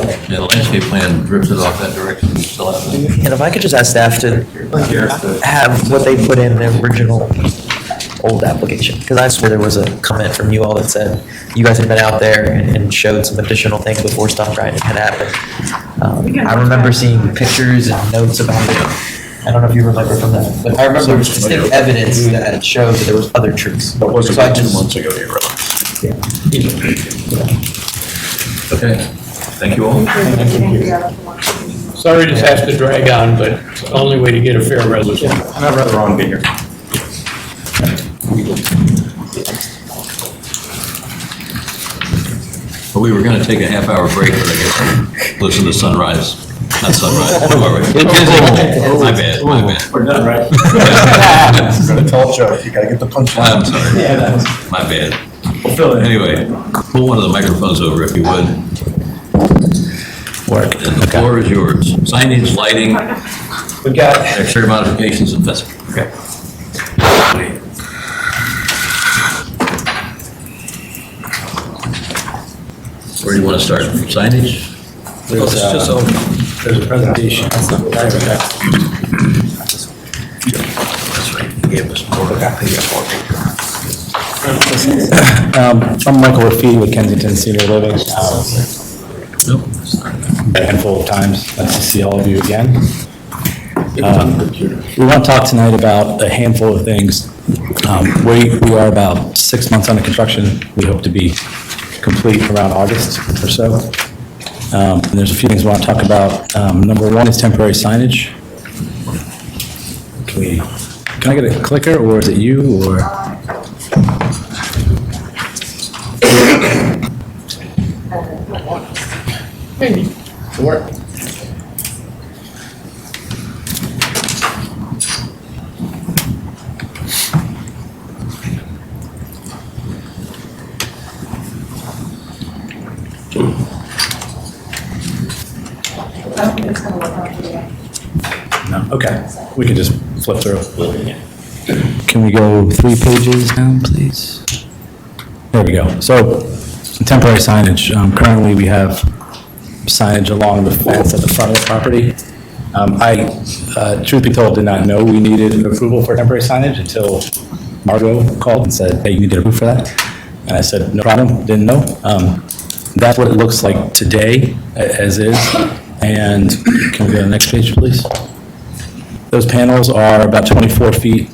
Yeah, the landscape plan drifted off that direction, we still have it. And if I could just ask staff to have what they put in the original old application, because I swear there was a comment from you all that said you guys had been out there and showed some additional things before stop grinding had happened. I remember seeing pictures and notes about it. I don't know if you remember from that, but I remember distinct evidence that showed that there was other trees. That was So about I 2 just- months ago, you realize. Okay, thank you all. Sorry this has to drag on, but it's the only way to get a fair resolution. And I'd rather Ron be here. But we were gonna take a half-hour break, but I guess we'll listen to sunrise, not sunrise. My bad, my bad. We're done, right? Gonna tell a joke, you gotta get the punchline. I'm sorry. My bad. Anyway, pull one of the microphones over if you would. Work. And the floor is yours. Signage, lighting, We've got, exterior modifications, and fencing. Okay. Where do you want to start? Signage? There's a presentation. That's right. You gave us more. I'm Michael Raffi with Kensington Senior Living. Nope. A handful of times. Nice to see all of you again. We want to talk tonight about a handful of things. We are about 6 months under construction. We hope to be complete around August or so. And there's a few things we want to talk about. Number one is temporary signage. Can I get a clicker, or is it you, or? Maybe. Work. No, okay. We can just flip through. Can we go 3 pages down, please? There we go. So, temporary signage. Currently, we have signage along the fence at the front of the property. I, truth be told, did not know we needed approval for temporary signage until Margot called and said, hey, you need to approve for that. And I said, no problem, didn't know. That's what it looks like today, as is. And can we go to the next page, please? Those panels are about 24 feet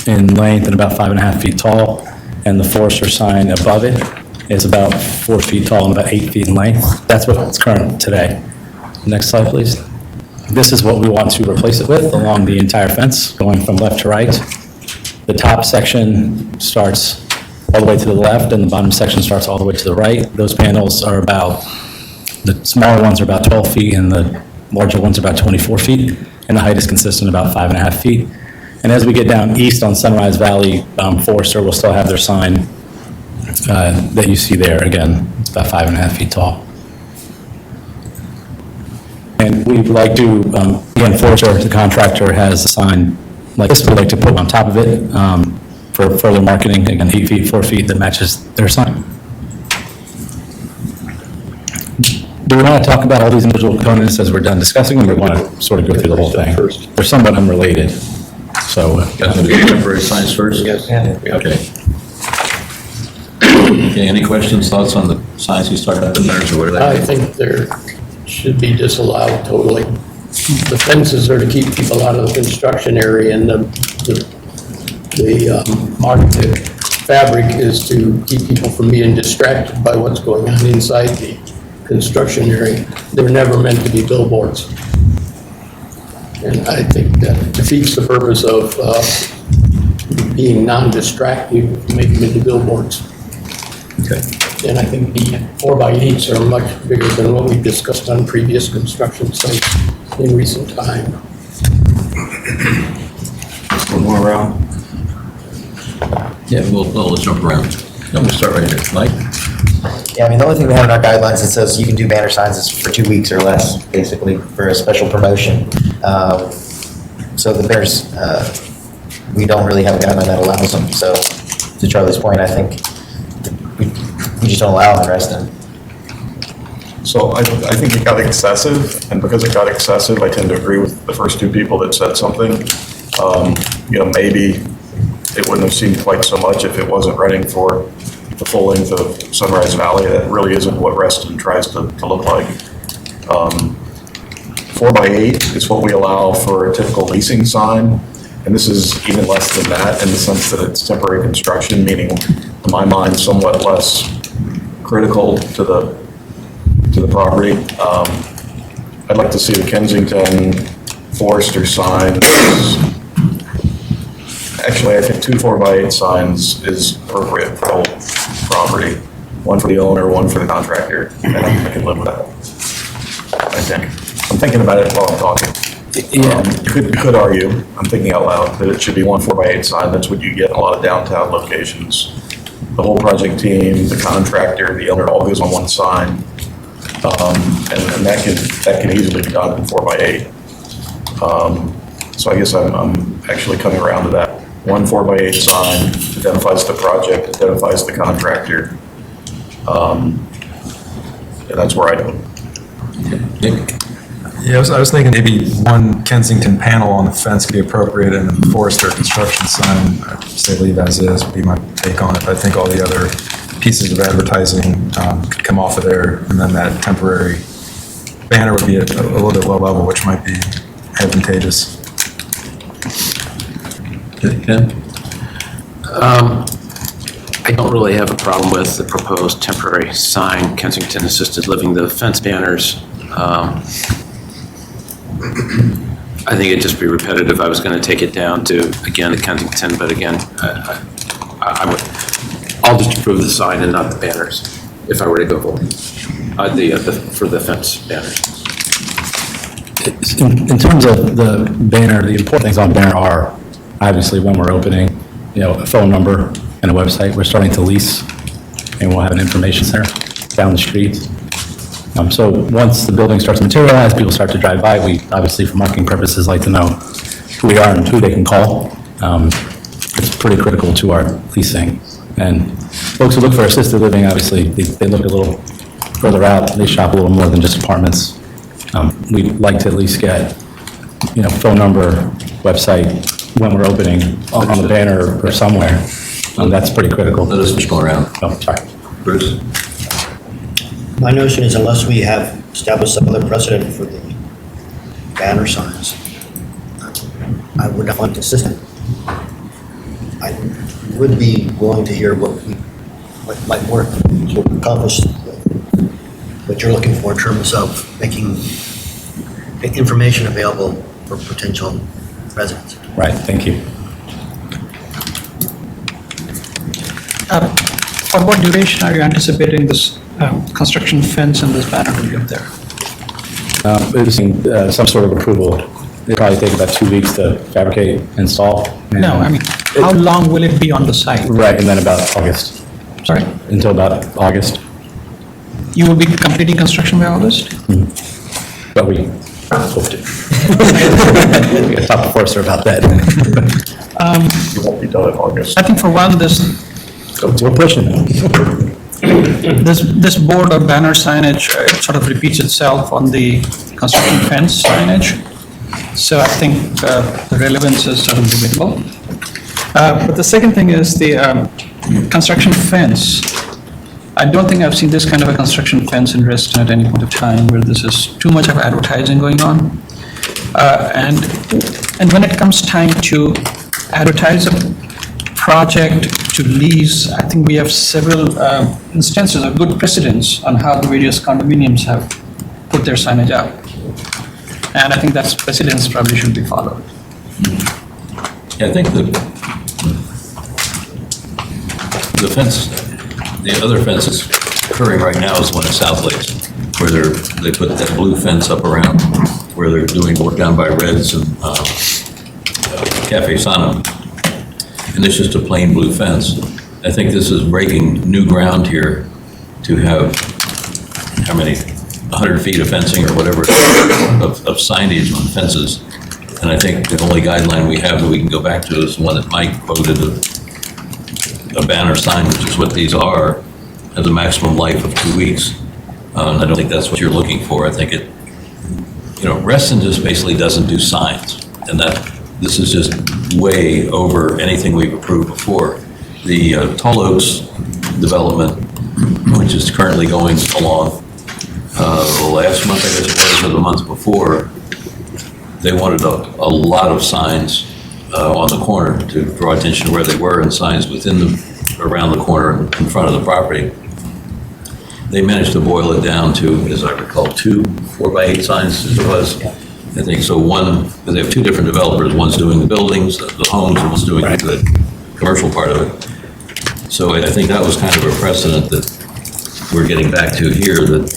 in length and about 5.5 feet tall, and the Forester sign above it is about 4 feet tall and about 8 feet in length. That's what's current today. Next slide, please. This is what we want to replace it with along the entire fence, going from left to right. The top section starts all the way to the left, and the bottom section starts all the way to the right. Those panels are about, the smaller ones are about 12 feet, and the larger ones are about 24 feet, and the height is consistent, about 5.5 feet. And as we get down east on Sunrise Valley, Forester will still have their sign that you see there. Again, it's about 5.5 feet tall. And we'd like to, again, Forester, the contractor, has a sign like this, we'd like to put on top of it for further marketing, again, 8 feet, 4 feet, that matches their sign. Do we want to talk about all these individual components as we're done discussing them, or we want to sort of go through the whole thing? They're somewhat unrelated, so. Got to do temporary signs first? Yes. Okay. Okay, any questions, thoughts on the signs you started up in there, or whatever? I think there should be disallowed totally. The fences are to keep people out of the construction area, and the fabric is to keep people from being distracted by what's going on inside the construction area. They're never meant to be billboards. And I think that defeats the purpose of being non-distracting, making them into billboards. Okay. And I think the 4x8s are much bigger than what we've discussed on previous construction sites in recent time. One more round? Yeah, we'll jump around. I'm gonna start right here. Mike? yeah, I mean, the only thing we have in our guidelines that says you can do banner signs is for 2 weeks or less, basically, for a special promotion. So the banners, we don't really have a guideline that allows them. So to Charlie's point, I think we just don't allow them in Reston. So I think it got excessive, and because it got excessive, I tend to agree with the first two people that said something. Maybe it wouldn't have seemed quite so much if it wasn't running for the full length of Sunrise Valley. That really isn't what Reston tries to look like. 4x8 is what we allow for a typical leasing sign, and this is even less than that in the sense that it's temporary construction, meaning, to my mind, somewhat less critical to the property. I'd like to see the Kensington Forester sign. Actually, I think 2 4x8 signs is appropriate for the whole property. One for the owner, one for the contractor, and I can live with that. I think. I'm thinking about it while I'm talking. You could argue, I'm thinking out loud, that it should be 1 4x8 sign. That's what you get in a lot of downtown locations. The whole project team, the contractor, the owner, all goes on one sign. And that can easily be done in 4x8. So I guess I'm actually coming around to that. 1 4x8 sign identifies the project, identifies the contractor. And that's where I do it. Yeah, I was thinking maybe one Kensington panel on the fence could be appropriate, and the Forester construction sign, I'd say leave as is, would be my take on it. But I think all the other pieces of advertising could come off of there, and then that temporary banner would be a little bit low level, which might be advantageous. Ken? I don't really have a problem with the proposed temporary sign, Kensington Assisted Living, the fence banners. I think it'd just be repetitive. I was going to take it down to, again, to Kensington, but again, I'll just approve the sign and not the banners if I were to go for the fence banners. In terms of the banner, the important things on the banner are obviously when we're opening, a phone number and a website. We're starting to lease, and we'll have an information center down the street. So once the building starts to materialize, people start to drive by. We obviously, for marketing purposes, like to know who we are and who they can call. It's pretty critical to our leasing. And folks who look for assisted living, obviously, they look a little further out. They shop a little more than just apartments. We'd like to at least get, phone number, website, when we're opening on the banner or somewhere. That's pretty critical. Let us just go around. Oh, sorry. Bruce? My notion is unless we have established some other precedent for the banner signs, I would not want consistent. I would be willing to hear what might work to accomplish what you're looking for in terms of making information available for potential residents. Right, thank you. For what duration are you anticipating this construction fence and this banner will be up there? Some sort of approval. It'll probably take about 2 weeks to fabricate, install. No, I mean, how long will it be on the site? Right, and then about August. Sorry? Until about August. You will be completing construction by August? But we hope to. We got to talk to Forester about that. You won't be done in August. I think for one, We're pushing it. this board or banner signage sort of repeats itself on the construction fence signage. So I think the relevance is sort of debatable. But the second thing is the construction fence. I don't think I've seen this kind of a construction fence in Reston at any point of time where this is too much of advertising going on. And when it comes time to advertise a project to lease, I think we have several instances of good precedents on how the various condominiums have put their signage out. And I think that precedents probably should be followed. Yeah, I think the fence, the other fence that's occurring right now is the one at South Lakes, where they put that blue fence up around, where they're doing work down by Reds and Cafe Sana. And it's just a plain blue fence. I think this is breaking new ground here to have, how many, 100 feet of fencing or whatever, of signage on fences. And I think the only guideline we have that we can go back to is the one that Mike quoted, a banner sign, which is what these are, has a maximum life of 2 weeks. I don't think that's what you're looking for. I think Reston just basically doesn't do signs, and this is just way over anything we've approved before. The Tall Oaks development, which is currently going along, last month, I guess it was, or the month before, they wanted a lot of signs on the corner to draw attention to where they were, and signs around the corner and in front of the property. They managed to boil it down to, as I recall, 2 4x8 signs as it was. I think so. Because they have 2 different developers. One's doing the buildings, the homes, and one's doing the commercial part of it. So I think that was kind of a precedent that we're getting back to here, that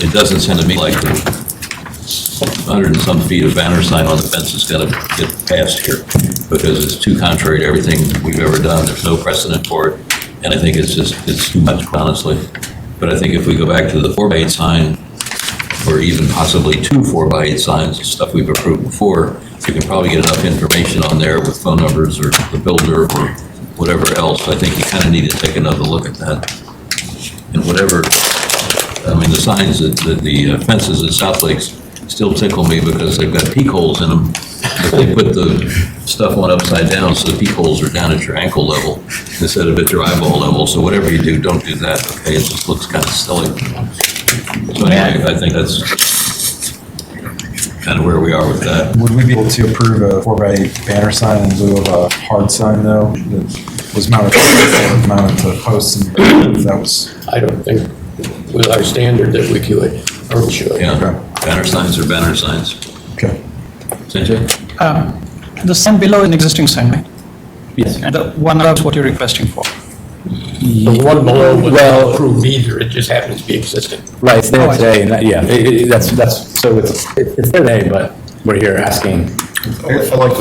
it doesn't sound to me like the 100 and some feet of banner sign on the fence is going to get passed here, because it's too contrary to everything we've ever done. There's no precedent for it, and I think it's too much, honestly. But I think if we go back to the 4x8 sign, or even possibly 2 4x8 signs, stuff we've approved before, you can probably get enough information on there with phone numbers or the builder or whatever else. I think you kind of need to take another look at that. And the signs, the fences at South Lakes still tickle me because they've got peak holes in them. But they put the stuff on upside down, so the peak holes are down at your ankle level instead of at your eyeball level. So whatever you do, don't do that, okay? It just looks kind of silly. So anyway, I think that's kind of where we are with that. Would we be able to approve a 4x8 banner sign in lieu of a hard sign, though, that was mounted to posts and that was? I don't think with our standard that we could, or we should. Yeah, banner signs are banner signs. Okay. Sanjay? The sign below is an existing sign, right? Yes. And the one above is what you're requesting for? The one below was not approved either, it just happens to be existing. Right, it's there today, and so it's there today, but we're here asking, I like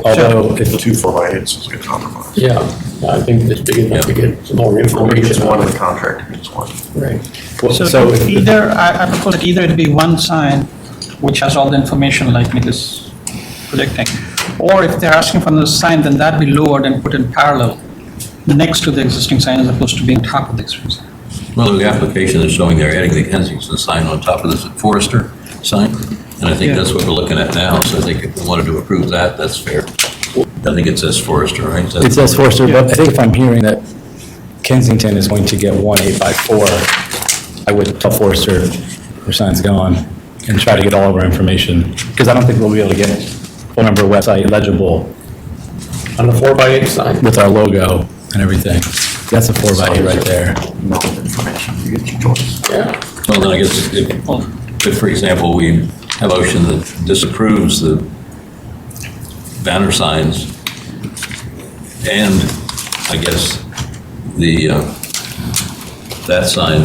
although the 2 4x8s is a good compromise. Yeah, I think it's big enough to get some more Maybe it's information. one in the contract, it's one. Right. So either, I propose that either it be one sign which has all the information like me this projecting, or if they're asking for another sign, then that be lowered and put in parallel next to the existing sign as opposed to being on top of the existing sign. Well, the application is showing they're adding the Kensington sign on top of this Forester sign, and I think that's what we're looking at now. So I think if we wanted to approve that, that's fair. I think it says Forester, right? it says Forester, but I think if I'm hearing that Kensington is going to get 1 8x4, I would tell Forester their sign's gone and try to get all of our information, because I don't think we'll be able to get phone number, website legible On the 4x8 sign. with our logo and everything. That's a 4x8 right there. No information, you get your choice. Yeah. Well, then I guess if, for example, we have a motion that disapproves the banner signs, and I guess that sign,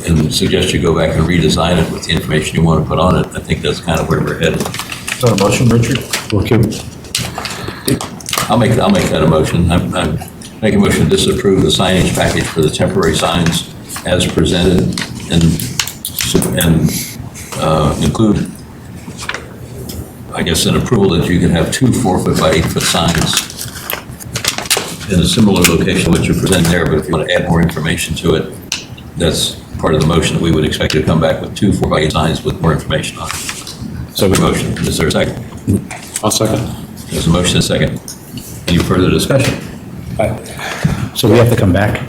and suggest you go back and redesign it with the information you want to put on it, I think that's kind of where we're headed. Is that a motion, Richard? I'll make that a motion. I make a motion to disapprove the signage package for the temporary signs as presented, and include, I guess, an approval that you can have 2 4-foot by 8-foot signs in a similar location which you present there, but if you want to add more information to it, that's part of the motion that we would expect you to come back with 2 4x8 signs with more information on it. So the motion, is there a second? I'll second. There's a motion and a second. Any further discussion? So we have to come back?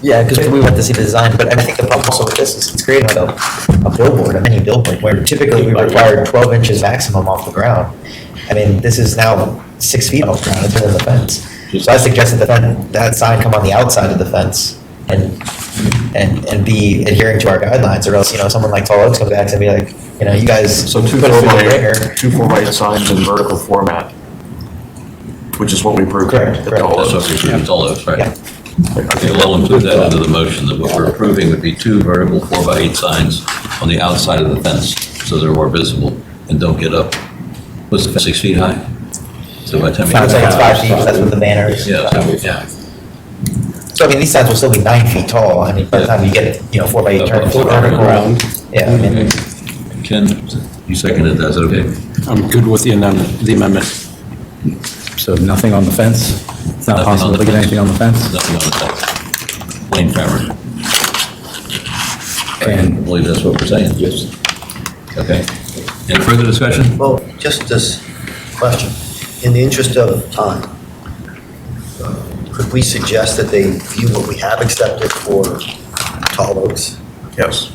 Yeah, because we went to see the design, but I think the problem also with this is it's creating like a billboard, a mini billboard, where typically we require 12 inches maximum off the ground. I mean, this is now 6 feet off the ground, it's within the fence. So I suggested that sign come on the outside of the fence and be adhering to our guidelines, or else, someone like Tall Oaks comes back and be like, you guys. So 2 put us through the ringer. 4x8 signs in vertical format, which is what we approved. Correct. That's what we approved, Tall Oaks, right? Yeah. Okay, well, I'll include that into the motion, that what we're approving would be 2 vertical 4x8 signs on the outside of the fence, so they're more visible and don't get up. Was the fence 6 feet high? So by the time you. Sounds like it's 5 feet, that's what the banner is. Yeah. So, the signs will still be 9 feet tall. I mean, by the time you get, 4x8 turns vertical. Yeah, I mean. Ken, you seconded that, is that okay? I'm good with the amendment. So nothing on the fence? It's not Nothing possible on to the get fence. anything on the fence? Nothing on the fence. Plain fabric. I believe that's what we're saying. Yes. Okay. Any further discussion? Well, just this question, in the interest of time, could we suggest that they view what we have accepted for tall oaks Yes.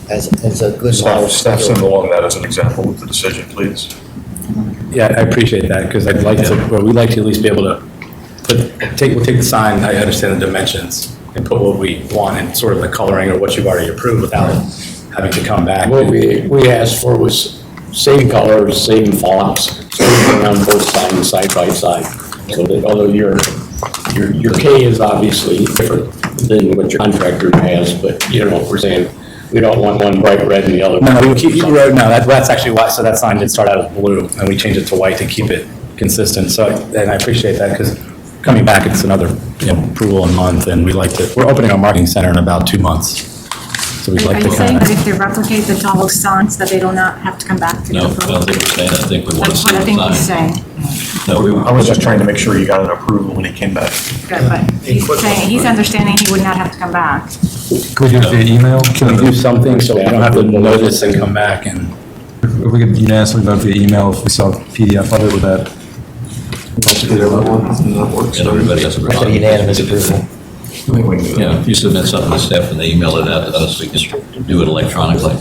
as a good model? Staff send along that as an example with the decision, please. Yeah, I appreciate that, because I'd like to, or we'd like to at least be able to we'll take the sign, I understand the dimensions, and put what we want in sort of the coloring or what you've already approved without having to come back. What we asked for was same colors, same fonts, on both sides, side by side. So that although your K is obviously different than what your contractor has, but you know, we're saying we don't want one bright red and the other. No, we keep, that's actually why, so that sign did start out as blue, and we changed it to white to keep it consistent. So, and I appreciate that, because coming back, it's another, approval a month, and we're opening our marketing center in about 2 months. So we'd Are like you to saying kind that of. if they replicate the tall oak signs, that they do not have to come back to No, the I don't approval? think we're saying that. I think we want to That's see what I the think he's sign. saying. No, I was just trying to make sure you got an approval when he came back. Good, but he's saying, he's understanding he would not have to come back. Could we do it via email? Can we do something so we don't have to notice and come back and? If we could unanimously vote via email, if we saw a PDF of it, would that? And everybody has a I said unanimous approval. Yeah, if you submit something to staff and they email it out to us, we can do it electronically.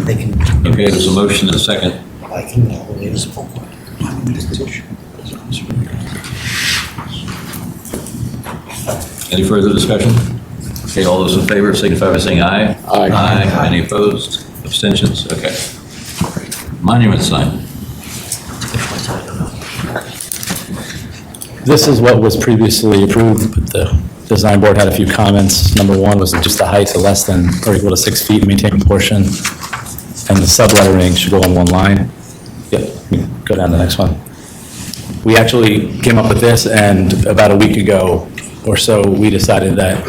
They can, Okay, there's a motion and a second. by email, when use. Any further discussion? Okay, all those in favor signify by saying aye. Aye. Aye. Any opposed? Abstentions? Okay. Monument sign. This is what was previously approved, but the design board had a few comments. Number one was just the height to less than or equal to 6 feet maintained proportion, and the sublettering should go on one line. Yep, go down to the next one. We actually came up with this, and about a week ago or so, we decided that,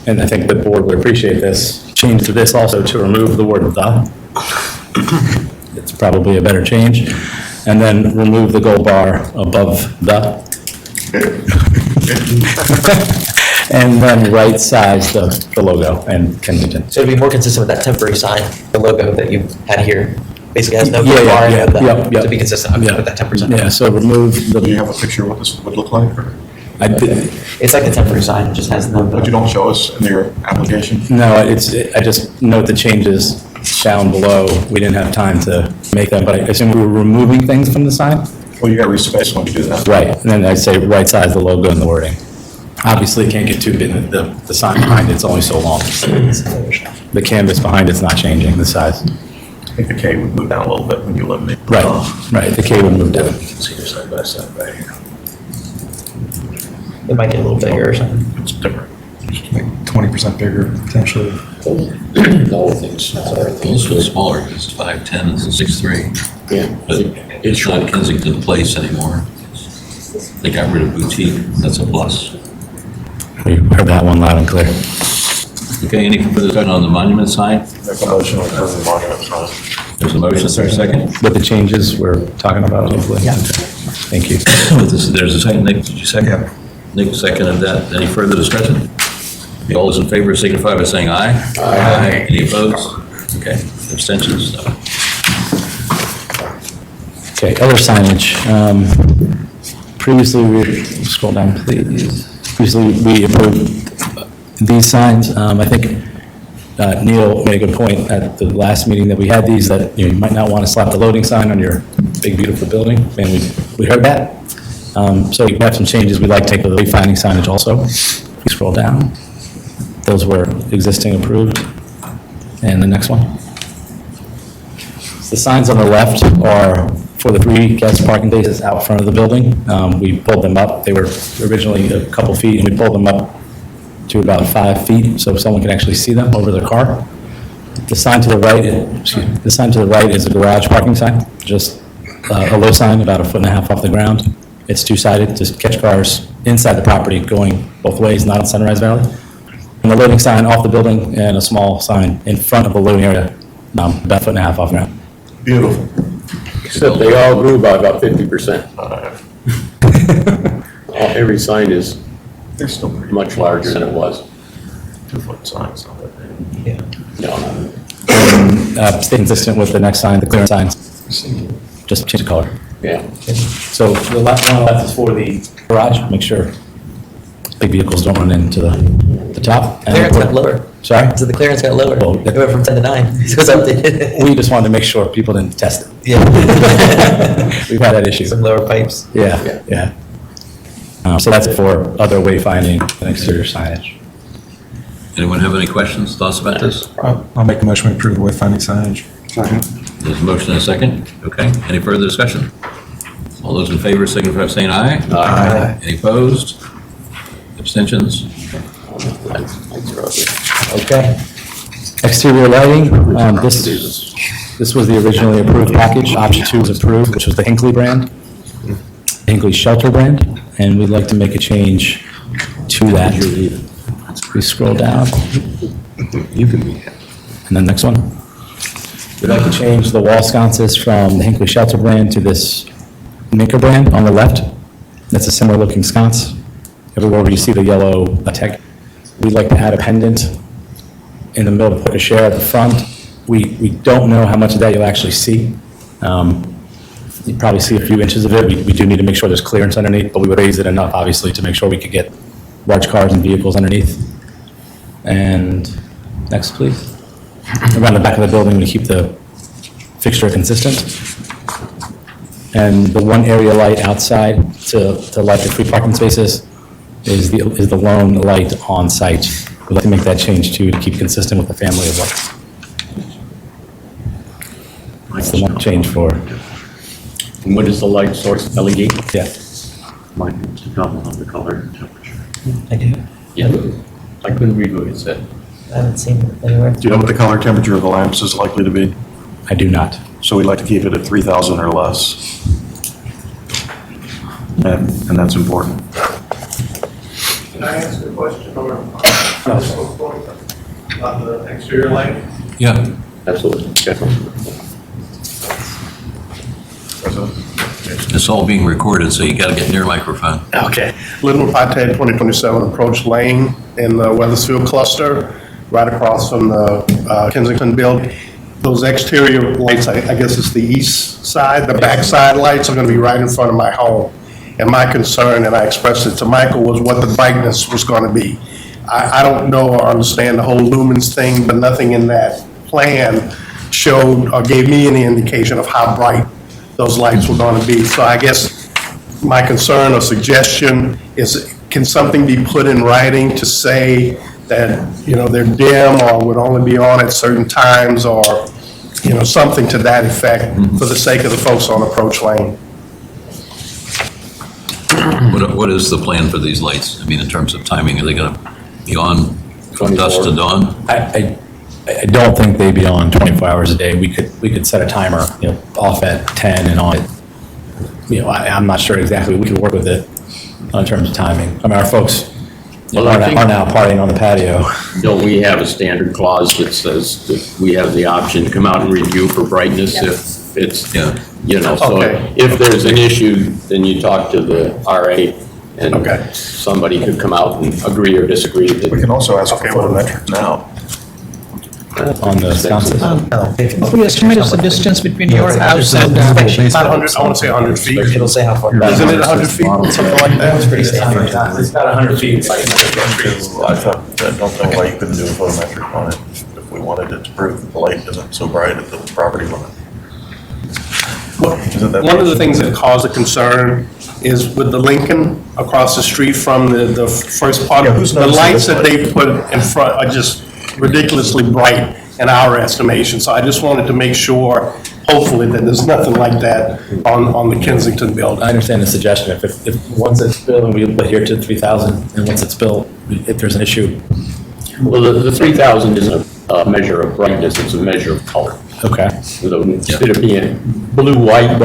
and I think the board would appreciate this, change to this also to remove the word "the." It's probably a better change. And then remove the gold bar above "the." And then right size the logo and Kensington. So to be more consistent with that temporary sign, the logo that you had here, basically has no Yeah, bar yeah, of that, yeah. to be consistent with that temporary sign. Yeah, so remove Do you the, have a picture of what this would look like? Or- I did, It's like the temporary sign, it just has no. But you don't show us in your application? no, I just note the changes down below. We didn't have time to make them, but I assume we were removing things from the sign? Well, you got to respace when you do that. Right, and then I say right size the logo and the wording. Obviously, it can't get too big, the sign behind it's only so long. The canvas behind it's not changing, the size. I think the K would move down a little bit when you eliminate. Right, the K would move down. See your side by side right here. It might get a little bigger or something. It's different. 20% bigger, potentially. No things. This was smaller, it's 5'10", it's 6'3". Yeah. But it's not Kensington Place anymore. They got rid of boutique, that's a plus. We heard that one loud and clear. Okay, any further discussion on the monument sign? Make a motion to approve the monument sign. There's a motion, is there a second? With the changes we're talking about, hopefully. Yeah. Thank you. There's a second, Nick, did you second? Yeah. Nick seconded that. Any further discussion? Okay, all those in favor signify by saying aye. Aye. Any opposed? Okay, abstentions? No. Okay, other signage. Previously, scroll down, please. Previously, we approved these signs. I think Neil made a good point at the last meeting that we had these, that you might not want to slap the loading sign on your big, beautiful building, and we heard that. So we have some changes. We'd like to take the wayfinding signage also. If you scroll down, those were existing approved. And the next one. The signs on the left are for the 3 guest parking spaces out front of the building. We pulled them up. They were originally a couple feet, and we pulled them up to about 5 feet, so someone can actually see them over their car. The sign to the right, the sign to the right is a garage parking sign, just a low sign, about 1.5 feet off the ground. It's two-sided to catch cars inside the property going both ways, not in Sunrise Valley. And the loading sign off the building and a small sign in front of the loading area, about 1.5 feet off ground. Beautiful. Except they all grew by about 50%. Every sign is They're still pretty. much larger than it was. 2-foot signs. Stay consistent with the next sign, the clearance signs. Just change the color. Yeah. So the left one left is for the garage, make sure big vehicles don't run into the top. And Clearance got lower. Sorry? So the clearance got lower. Well, It went from 10 to 9. So it's updated. We just wanted to make sure people didn't test it. Yeah. We've had that issue. Some lower pipes. Yeah, yeah. So that's for other wayfinding and exterior signage. Anyone have any questions, thoughts about this? I'll make a motion to approve the wayfinding signage. There's a motion and a second. Okay, any further discussion? All those in favor signify by saying aye. Aye. Any opposed? Abstentions? Okay. Exterior lighting, this was the originally approved package. Option 2 was approved, which was the Hinckley brand, Hinckley Shelter brand, and we'd like to make a change to that. We scroll down. And then next one. We'd like to change the wall sconces from the Hinckley Shelter brand to this Maker brand on the left. That's a similar looking sconce. Everywhere where you see the yellow tag. We'd like to add a pendant in the middle to put a share at the front. We don't know how much of that you'll actually see. You probably see a few inches of it. We do need to make sure there's clearance underneath, but we would raise it enough, obviously, to make sure we could get large cars and vehicles underneath. And next, please. Around the back of the building, we keep the fixture consistent. And the one area light outside to light the free parking spaces is the lone light on site. We'd like to make that change too, to keep consistent with the family of lights. That's the one change for. And what is the light source, LED? Yeah. Mine is to comment on the color and temperature. I do. Yeah, I couldn't read what it said. I haven't seen it anywhere. Do you know what the color temperature of the lamps is likely to be? I do not. So we'd like to keep it at 3,000 or less. And that's important. Can I ask a question about the exterior lighting? Yeah. Absolutely. It's all being recorded, so you got to get near microphone. Okay. Little Pate 2027 Approach Lane in the Weathersfield cluster, right across from the Kensington building. Those exterior lights, I guess it's the east side, the back side lights are going to be right in front of my home. And my concern, and I expressed it to Michael, was what the brightness was going to be. I don't know or understand the whole lumens thing, but nothing in that plan showed or gave me any indication of how bright those lights were going to be. So I guess my concern or suggestion is, can something be put in writing to say that, they're dim or would only be on at certain times, or, something to that effect for the sake of the folks on Approach Lane? What is the plan for these lights? I mean, in terms of timing, are they going to be on from dusk to dawn? I don't think they'd be on 24 hours a day. We could set a timer, off at 10 and on at, I'm not sure exactly. We could work with it in terms of timing. I mean, our folks are now partying on the patio. Don't we have a standard clause that says that we have the option to come out and review for brightness if it's, so Okay. if there's an issue, then you talk to the RA and somebody could come out and agree or disagree. We can also ask for photometric now. On the sconces. We estimate it's the distance between your house and About 100, I want to say 100 feet. It'll say how far. Isn't it 100 feet, something like that? It's pretty standard. It's about 100 feet. I don't know why you couldn't do a photometric on it if we wanted it to prove that the light isn't so bright at the property limit. One of the things that caused a concern is with the Lincoln across the street from the first part, the lights that they put in front are just ridiculously bright in our estimation. So I just wanted to make sure, hopefully, that there's nothing like that on the Kensington building. I understand the suggestion. If once it's built and we adhere to 3,000, and once it's built, if there's an issue. Well, the 3,000 isn't a measure of brightness, it's a measure of color. Okay. So instead of being blue-white,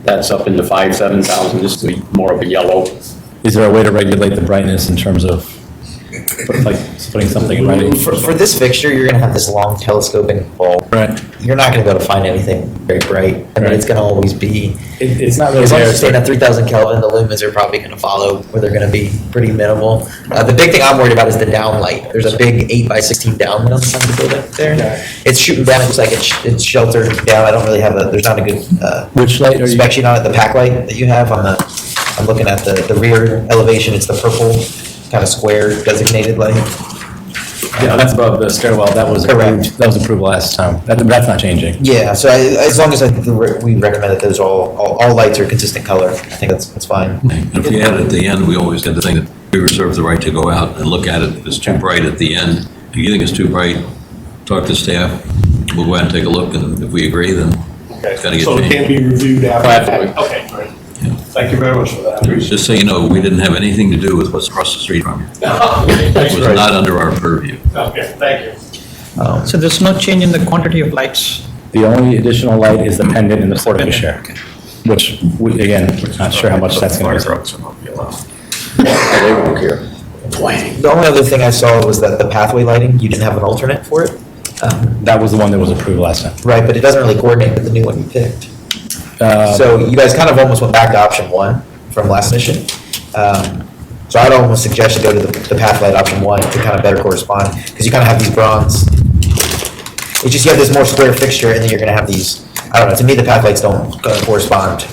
that's up into 5,000, 7,000, this would be more of a yellow. Is there a way to regulate the brightness in terms of putting something in writing. For this fixture, you're gonna have this long telescoping bulb. Right. You're not gonna be able to find anything very bright. I mean, Right. it's gonna always be, It's not really as long as there. you're staying at 3,000 Kelvin, the lumens are probably gonna follow, where they're gonna be pretty minimal. The big thing I'm worried about is the downlight. There's a big 8x16 downlight on the side of the building there. It's shooting down, it looks like it's sheltered down. I don't really have there's not a good, Which light are you? spec sheet on it, the pack light that you have I'm looking at the rear elevation, it's the purple kind of square designated light. Yeah, that's above the stairwell. That was Correct. approved. That was approved last time. That's not changing. Yeah, so as long as we recommend that those all lights are consistent color, I think that's fine. And if you add at the end, we always get the thing that we reserve the right to go out and look at it. If it's too bright at the end, if you think it's too bright, talk to staff. We'll go out and take a look, and if we agree, then it's got to get So it can't changed. be reviewed after? Right. Okay, great. Thank you very much for that. I appreciate Just so you know, we didn't have anything to do with what's across the street from you. it. Okay, It thanks, was Ray. not under our purview. Okay, thank you. So there's no change in the quantity of lights? The only additional light is the pendant in the portico share, which, again, we're not sure how much that's going to be. They won't care. The only other thing I saw was that the pathway lighting, you didn't have an alternate for it. That was the one that was approved last time. Right, but it doesn't really coordinate with the new one you picked. Uh, So you guys kind of almost went back to option one from last mission. So I'd almost suggest you go to the path light option one to kind of better correspond, because you kind of have these bronze. It's just you have this more square fixture, and then you're gonna have these, I don't know, to me, the path lights don't correspond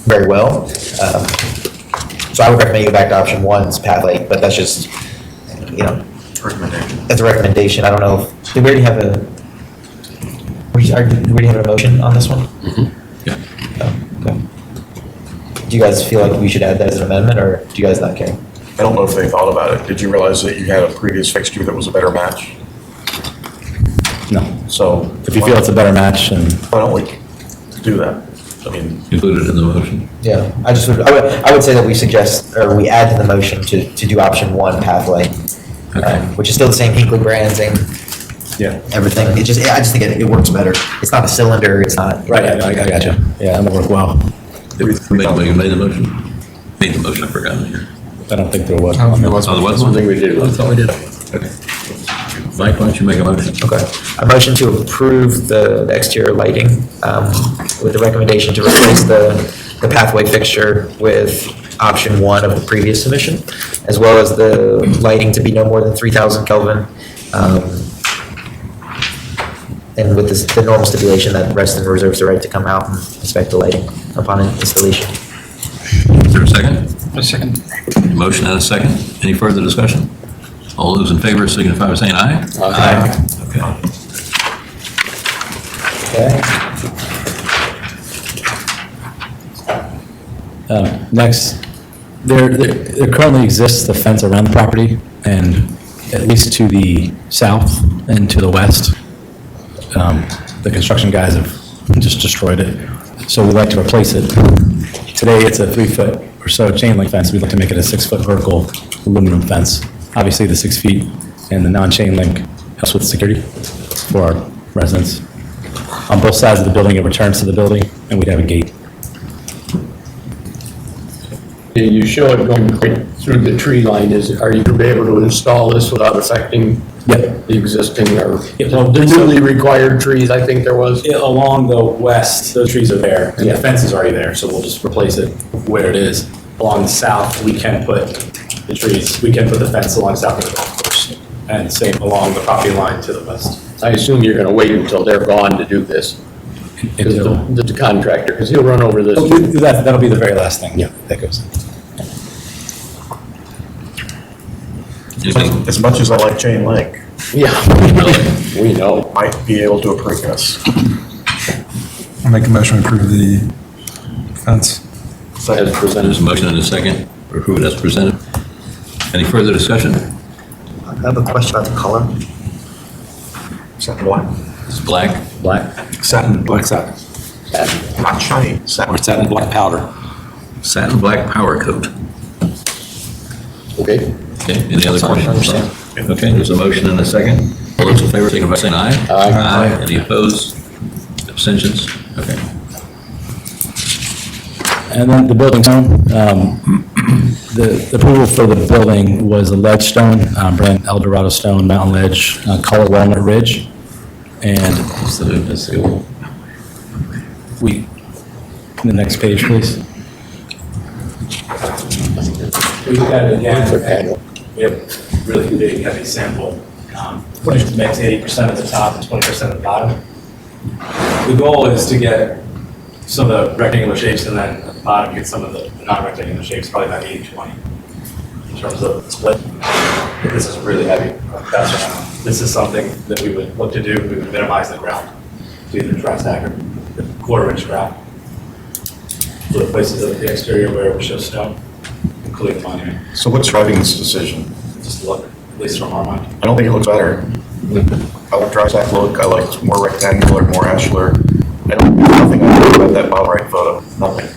very well. So I would recommend you go back to option one's path light, but that's just, Recommendation. that's a recommendation. I don't know if, did we already have a, we already have a motion on this one? Yeah. Oh, okay. Do you guys feel like we should add that as an amendment, or do you guys not care? I don't know if they thought about it. Did you realize that you had a previous fixture that was a better match? No. So. If you feel it's a better match, and Why don't we do that? I mean, Included in the motion. Yeah, I would say that we suggest, or we add to the motion to do option one, path light, which is still the same Hinkley brand, same yeah. everything. I just think it works better. It's not a cylinder, it's not. Right, I got you. Yeah, that would work well. You made the motion? Made the motion, I forgot it here. I don't think there was. Oh, there was one? Something we did. I thought we did. Okay. Mike, why don't you make a motion? Okay. A motion to approve the exterior lighting with the recommendation to replace the pathway fixture with option one of the previous submission, as well as the lighting to be no more than 3,000 Kelvin. And with the normal stipulation that Reston reserves the right to come out and inspect the lighting upon installation. Is there a second? A second. Motion and a second. Any further discussion? All those in favor signify by saying aye. Aye. Okay. Next, there currently exists a fence around the property, and at least to the south and to the west, the construction guys have just destroyed it. So we'd like to replace it. Today, it's a 3-foot or so chain link fence. We'd like to make it a 6-foot vertical aluminum fence. Obviously, the 6 feet and the non-chain link helps with security for our residents. On both sides of the building, it returns to the building, and we'd have a gate. You show it going right through the tree line. Are you going to be able to install this without affecting Yep. the existing or well, the newly required trees? I think there was. Along the west, those trees are there, and the fence is already there, so we'll just replace it where it is. Along the south, we can put the trees, we can put the fence along south of the golf course, and same along the property line to the west. I assume you're going to wait until they're gone to do this. Until- The contractor, because he'll run over this. That'll be the very last thing, yeah, that goes in. as much as I like chain link, Yeah, we know. might be able to approve this. I'll make a motion to approve the fence. As presented. There's a motion and a second. Approve it as presented. Any further discussion? I have a question about the color. Satin black. It's black. Black, Satin, black satin, not shiny, satin. or satin black powder. Satin black power coat. Okay. Okay, any other questions? Okay, there's a motion and a second. All those in favor, signify by saying aye. Aye. Any opposed? Abstentions? Okay. And then the building zone, The approval for the building was a ledge stone, brand Eldorado stone, mountain ledge, color walnut ridge. And the next page, please. We look at it again, we have really big, heavy sample, which makes 80% of the top and 20% of the bottom. The goal is to get some of the rectangular shapes and then at the bottom get some of the non-rectangular shapes, probably about 80-20 in terms of the split. But this is really heavy. This is something that we would look to do. We would minimize the ground to either dry stack or quarter-inch ground. For the places of the exterior where we show snow, including the monument. So what's driving this decision? Just look, at least from our mind. I don't think it looks better. I like dry stack look, I like more rectangular, more ashlar. I don't, nothing I know about that bottom right photo, nothing.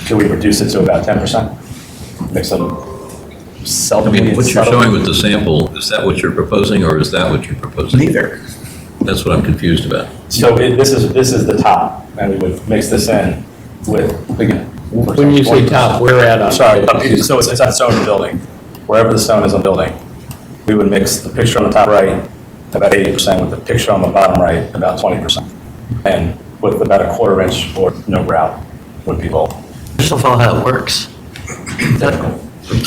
Can we reduce it to about 10%? Make some self. I mean, what you're showing with the sample, is that what you're proposing, or is that what you're proposing? Neither. That's what I'm confused about. So this is the top, and we would mix this in with, again. When you say top, where at? Sorry, so it's that stone in the building. Wherever the stone is on the building, we would mix the picture on the top right about 80% with the picture on the bottom right about 20%. And with about a quarter-inch or no grout would be both. I just don't follow how it works.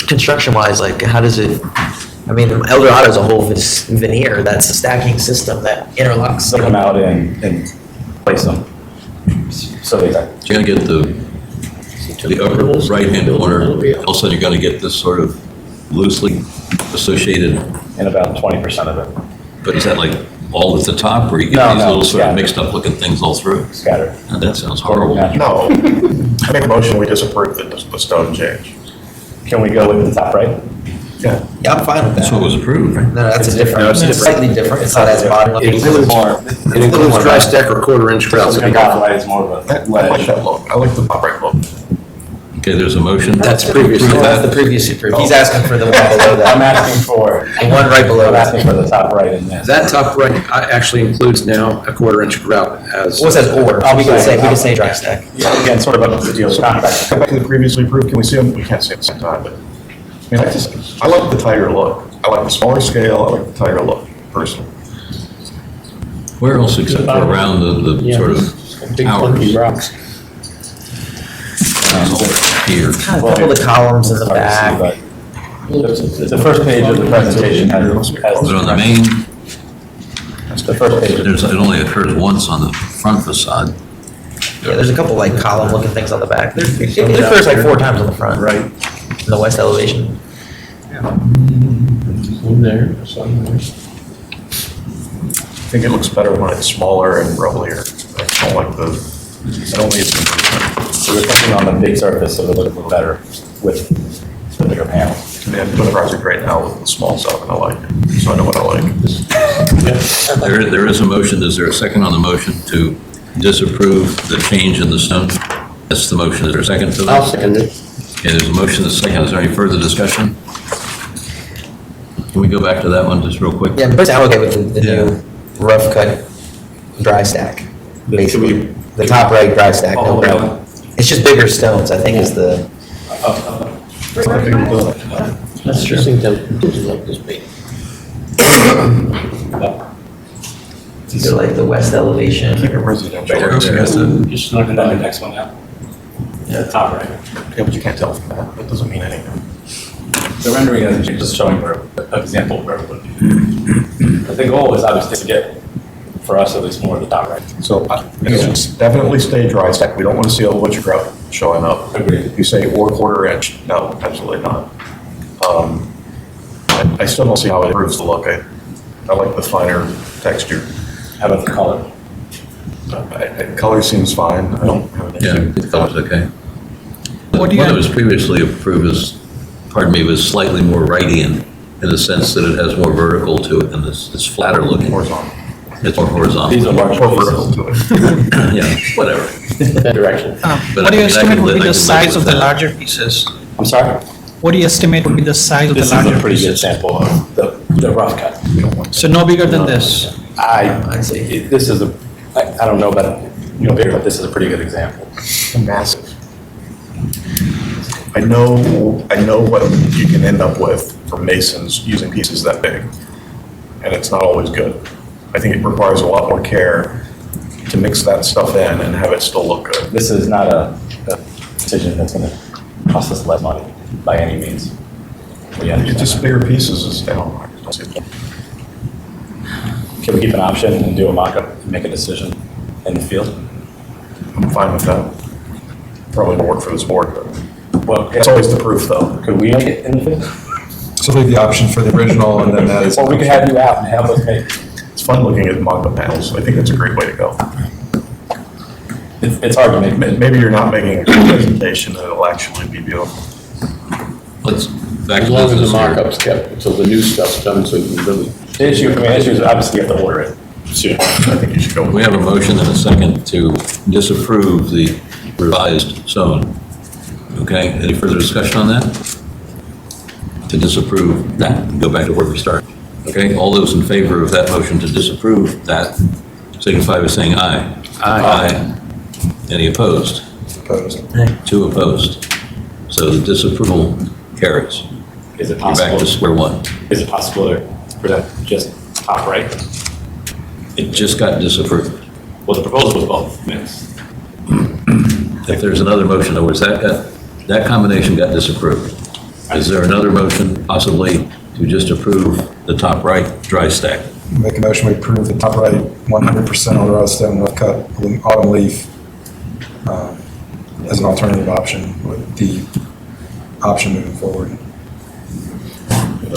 Construction-wise, like, how does it, I mean, Eldorado is a whole veneer, that's a stacking system that interlocks. Stick them out and place them. So they, You're going to get the upper right-hand corner, all of a sudden you're going to get this sort of loosely associated. in about 20% of it. But is that like all at the top, or you get No, these no, little sort of scattered. mixed up looking things all through? Scattered. Now, that sounds horrible. No. I make a motion, we disapprove the stone change. Can we go with the top right? Yeah. Yeah, I'm fine with that. That's what was approved, right? No, that's a different, No, it's it's different. slightly different, it's not as modern. It includes dry stack or quarter-inch grout. So the top right is more of a I like ledge. that look, I like the top right look. Okay, there's a motion. That's previous. That's the previous approved. He's asking for the one below that. I'm asking for. The one right below I'm that. asking for the top right in this. That top right actually includes now a quarter-inch grout as. Well, it says or, we can say dry stack. Again, sort of up to the deal contract. Go back to the previously approved, can we see them? We can't see them at the same time, but, I mean, I like the tighter look. I like the smaller scale, I like the tighter look, personally. Where else except for around the sort of Big towers? funky rocks. Here. Kind of a couple of the columns in the back. But the first page of the presentation has. But on the main, The first page. it only occurs once on the front facade. Yeah, there's a couple like column looking things on the back. It occurs like 4 times on the front. Right. In the west elevation. One there, some there. I think it looks better when it's smaller and rubblier. I don't like I don't need some. So we're thinking on the big surface, so it looks a little better with the bigger panel. Yeah, I'm doing a project right now with the small stuff, and I like it, so I know what I like. There is a motion. Is there a second on the motion to disapprove the change in the stone? That's the motion. Is there a second to that? I'll second it. Okay, there's a motion, a second. Is there any further discussion? Can we go back to that one just real quick? Yeah, but I'm okay with the new rough cut dry stack. Basically, the top right dry stack, no grout. It's just bigger stones, I think is the. That's true. I think that like this big. It's either like the west elevation. Keep it residential. There goes the- Just looking at the next one now. Yeah, the top right. Yeah, but you can't tell from that, that doesn't mean anything. The rendering hasn't changed, just showing where, an example of where it would be. But the goal is obviously to get, for us at least, more of the top right. So, definitely stay dry stack, we don't want to see a whole bunch of grout showing up. Agreed. If you say or quarter-inch, no, absolutely not. I still don't see how it improves the look. I like the finer texture. How about the color? Color seems fine, I don't have an Yeah, issue. I thought it was okay. What do you What have- was previously approved is, pardon me, was slightly more rightian in the sense that it has more vertical to it and it's flatter looking. Horizontal. It's more horizontal. These are large More vertical to it. Yeah, whatever. That direction. But What do you I mean, I estimate can would live- be I the can live size with of the that. larger pieces? I'm sorry? What do you estimate would be the size of the This is larger a pretty good pieces? sample of the rough cut. So no bigger than this? I see. This is I don't know about, bigger, but this is a pretty good example. Massive. I know what you can end up with for masons using pieces that big, and it's not always good. I think it requires a lot more care to mix that stuff in and have it still look good. This is not a decision that's going to cost us less money by any means. We It's understand just that. bigger pieces is down. I don't see it. Can we keep an option and do a mock-up and make a decision in the field? I'm fine with that. Probably won't work for this board, but Well, it's always the proof, though. could we make it in the field? So leave the option for the original and then that is. Or we could have you out and help us make it. It's fun looking at mock-up panels. I think that's a great way to go. It's hard to make. Maybe you're not making a good presentation and it'll actually be beautiful. Let's, back As to long as the business here. mock-up's kept until the new stuff's done, so you can really. The issue is obviously you have to order it soon. I think you should go with We have a motion and a second to disapprove the revised zone. Okay, any further discussion on that? To disapprove that, go back to where we start. Okay, all those in favor of that motion to disapprove that signify by saying aye. Aye. Any opposed? Opposed. 2 opposed. So the disapproval carries. Is it You're back possible? to square one. Is it possible for that just top right? It just got disapproved. Well, the proposal was both mixed. If there's another motion, in other words, that combination got disapproved. Is there another motion possibly to just approve the top right dry stack? Make a motion, we approve the top right 100% on the Reston with cut autumn leaf as an alternative option with the option moving forward.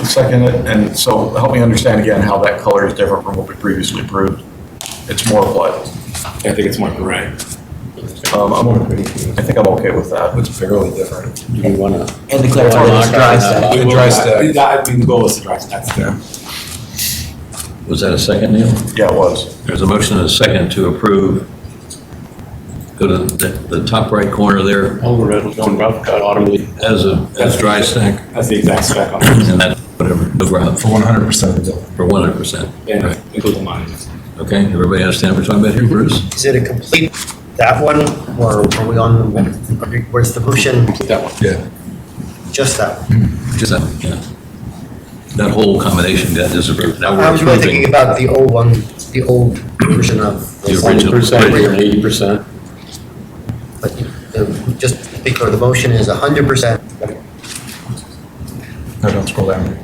Second it, and so help me understand again how that color is different from what we previously approved. It's more what? I think it's more gray. I think I'm okay with that. It's fairly different. Do you want to? And declare it as dry stack. The dry stack. The goal is to dry stack. Yeah. Was that a second, Neil? Yeah, it was. There's a motion and a second to approve. Go to the top right corner there Over red, going rough cut autumn leaf. as dry stack, That's the exact spec on it. and that's whatever, no ground, For 100% of the building. for 100%. Yeah, including lines. Okay, everybody understand what we're talking about here, Bruce? Is it a complete, that one, or are we on, where's the motion, That one. Yeah. just that one? Just that, yeah. That whole combination got disapproved. Now I we're was really thinking approving about the old one, the old version of, the original. 20% or 80%. but just to be clear, the motion is 100%. No, don't scroll down.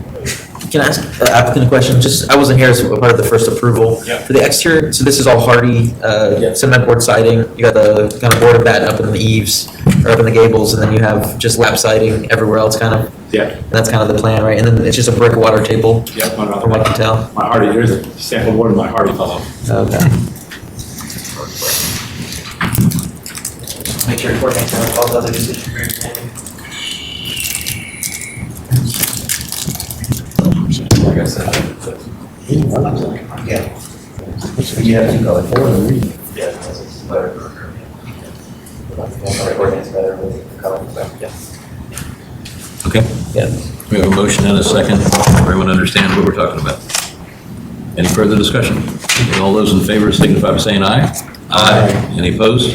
Can I ask the applicant a question? Just, I wasn't here as a part of the first approval. Yeah. For the exterior, so this is all hardy, cement board siding. You got the kind of board bat up in the eaves, or up in the gables, and then you have just lap siding everywhere else kind of. Yeah. That's kind of the plan, right? And then it's just a brick water table, Yeah, from what I can tell. my hardy, here's a sample board of my hardy fellow. Okay. Make sure it's working for all the other decisions. Like I said. Yeah. You have to go forward and read. Yeah. Okay, Yeah. we have a motion and a second. Everyone understand what we're talking about? Any further discussion? All those in favor signify by saying aye. Aye. Any opposed?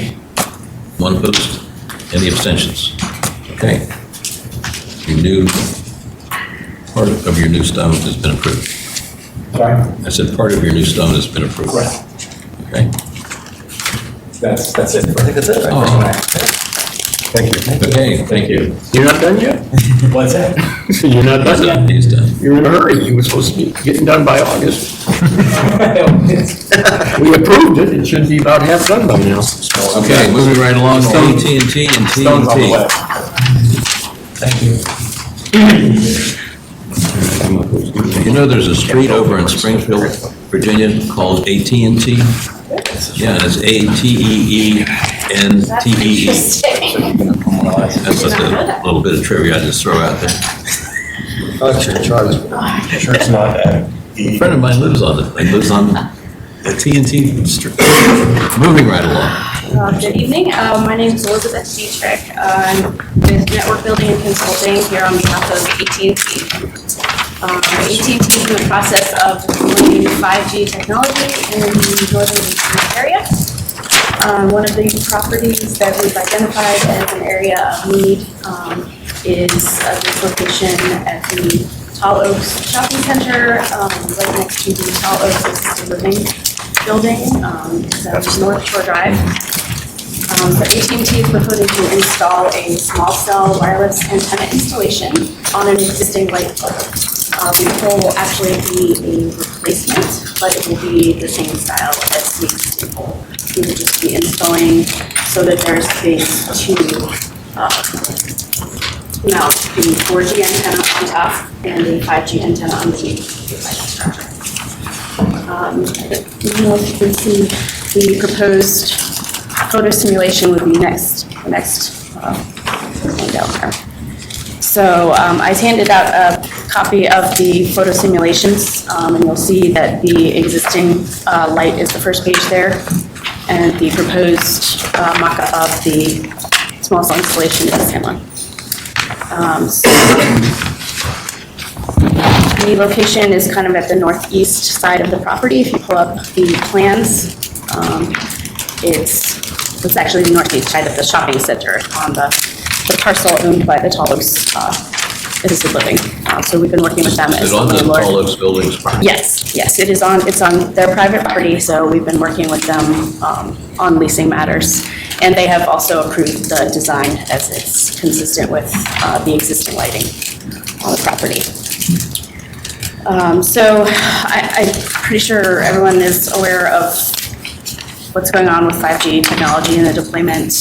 1 opposed. Any abstentions? Okay. Your new, part of your new stone has been approved. Sorry? I said part of your new stone has been approved. Correct. Okay. That's it. I think that's it, right? Oh. Thank you. Okay, thank you. You're not done yet? What's that? You're not He's done yet? done, he's done. You're in a hurry. You were supposed to be getting done by August. We approved it. It should be about half done by now. Okay, moving right along, AT&T and Stone's on the way. TNT. Thank you. You know, there's a street over in Springfield, Virginia called AT&T? Yeah, and it's ATEENTEE. That's just a little bit of trivia I just throw out there. Oh, sure, Charlie. Sure it's not that. A friend of mine lives on it, he lives on the TNT street. Moving right along. Good evening. My name is Elizabeth Dietrich. I'm with Network Building and Consulting here on behalf of AT&T. AT&T is in the process of deploying 5G technology in the northern Virginia area. One of the properties that we've identified as an area of need is this location at the Tall Oaks Shopping Center, right next to the Tall Oaks Assisted Living building. It's North Shore Drive. So AT&T is proposing to install a small cell wireless antenna installation on an existing light pole. The pole will actually be a replacement, but it will be the same style as the existing pole. We will just be installing so that there's space to mount the 4G antenna on top and the 5G antenna underneath the lighting structure. I don't know if you can see the proposed photo simulation would be the next one down there. So I handed out a copy of the photo simulations, and you'll see that the existing light is the first page there, and the proposed mock-up of the small cell installation is the same one. So the location is kind of at the northeast side of the property. If you pull up the plans, it's actually the northeast side of the shopping center on the parcel owned by the Tall Oaks Assisted Living. So we've been working with them as the landlord. Is it on the Tall Oaks buildings? Yes, it is on. It's on their private property. So we've been working with them on leasing matters, and they have also approved the design as it's consistent with the existing lighting on the property. So I'm pretty sure everyone is aware of what's going on with 5G technology and the deployment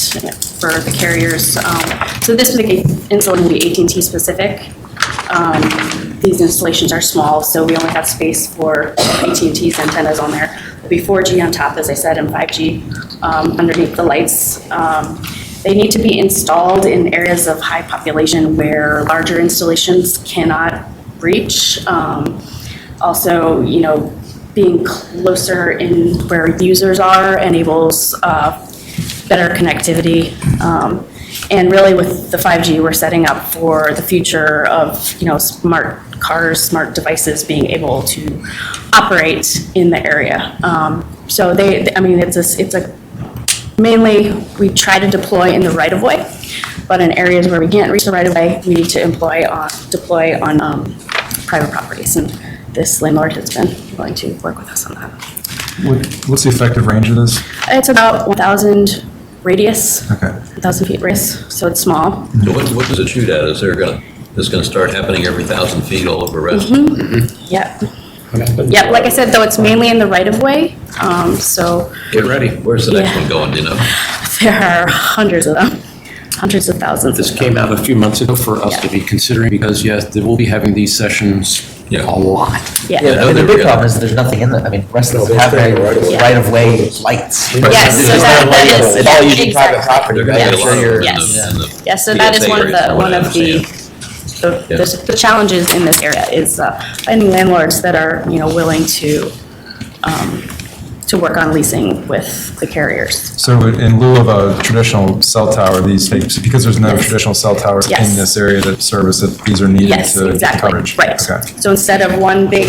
for the carriers. So this particular installation will be AT&T specific. These installations are small, so we only have space for AT&T's antennas on there. There'll be 4G on top, as I said, and 5G underneath the lights. They need to be installed in areas of high population where larger installations cannot reach. Also, being closer in where users are enables better connectivity. And really with the 5G, we're setting up for the future of, smart cars, smart devices being able to operate in the area. So mainly we try to deploy in the right of way, but in areas where we can't reach the right of way, we need to deploy on private properties. And this landlord has been willing to work with us on that. What's the effective range of this? It's about 1,000 radius. Okay. 1,000 feet radius, so it's small. So what does it shoot at? Is this going to start happening every 1,000 feet all over Reston? Yep. Yep, like I said, though, it's mainly in the right of way, so. Get ready. Where's the next one going, do you know? There are hundreds of them, hundreds of thousands. This came out a few months ago for us to be considering, because yes, they will be having these sessions a lot. Yeah. The big problem is there's nothing in the, Reston doesn't have any right-of-way lights. Yes, so that is. It's all usually private property, They're right? going to get a lot of Yes. yes. So that is one of the challenges in this area is finding landlords that are, willing to work on leasing with the carriers. So in lieu of a traditional cell tower, because there's no traditional cell towers Yes. in this area that service it, these are needed Yes, to exactly. coverage? Right. Okay. So instead of one big,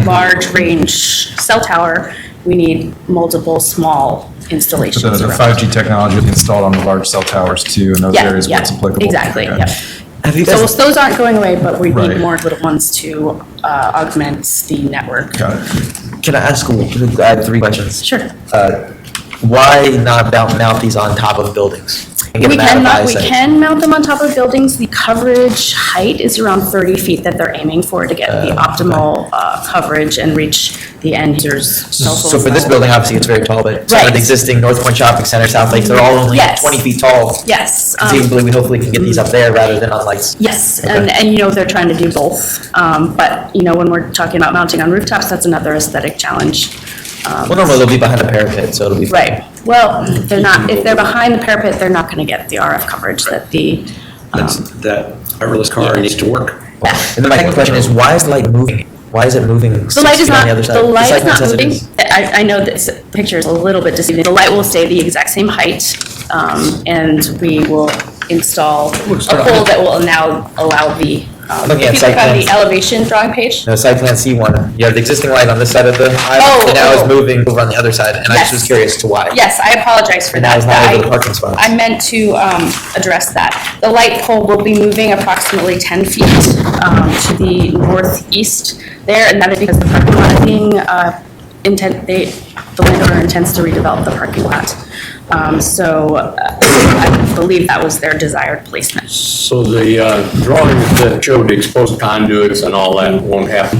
large range cell tower, we need multiple small installations. But the around. 5G technology will be installed on the large cell towers too, in those areas where it's applicable? Exactly, Okay. yep. So those aren't going away, but we need more little ones to augment the network. Got it. Can I ask, I have 3 questions. Sure. Why not mount these on top of buildings? We can mount them on top of buildings. The coverage height is around 30 feet that they're aiming for to get the optimal coverage and reach the end user's cell phone. So for this building, obviously, it's very tall, but some of the existing North Point Shopping Center, South Lakes, they're all only 20 feet tall. Yes. Conceivably, we hopefully can get these up there rather than on lights. Yes, and they're trying to do both. But, when we're talking about mounting on rooftops, that's another aesthetic challenge. Well, normally they'll be behind a parapet, so it'll be fine. Right. Well, they're not, if they're behind the parapet, they're not going to get the RF coverage that the. That driverless car needs to work. And then my second question is, why is the light moving? Why is it moving? The light is on not, the other side? the light is not says it moving. is. I know this picture is a little bit deceiving. The light will stay the exact same height, and we will install a pole that will now allow the Looking at If you site look on the plans. elevation drawing page. No, site plan C1, you have the existing light on this side of the island, and now it's moving over on the other side, and I just was Yes. curious to why. Yes, I apologize for And now that. it's not over the I- parking spots. I meant to address that. The light pole will be moving approximately 10 feet to the northeast there, and that is because the parking lot is being, the landowner intends to redevelop the parking lot. So I believe that was their desired placement. So the drawings that showed the exposed conduits and all that won't happen?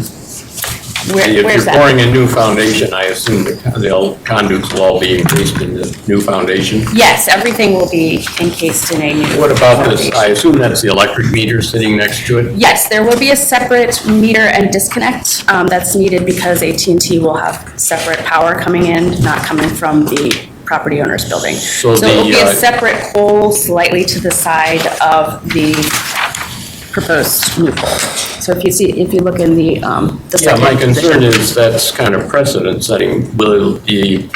If Where's you're that? pouring a new foundation, I assume the conduits will all be encased in the new foundation? Yes, everything will be encased in a new. What about this? foundation. I assume that's the electric meter sitting next to it? Yes, there will be a separate meter and disconnect that's needed because AT&T will have separate power coming in, not coming from the property owner's building. So So it will be the, a separate pole slightly to the side of the proposed new pole. So if you look in the Yeah, second my concern position. is that's kind of precedent setting. Will the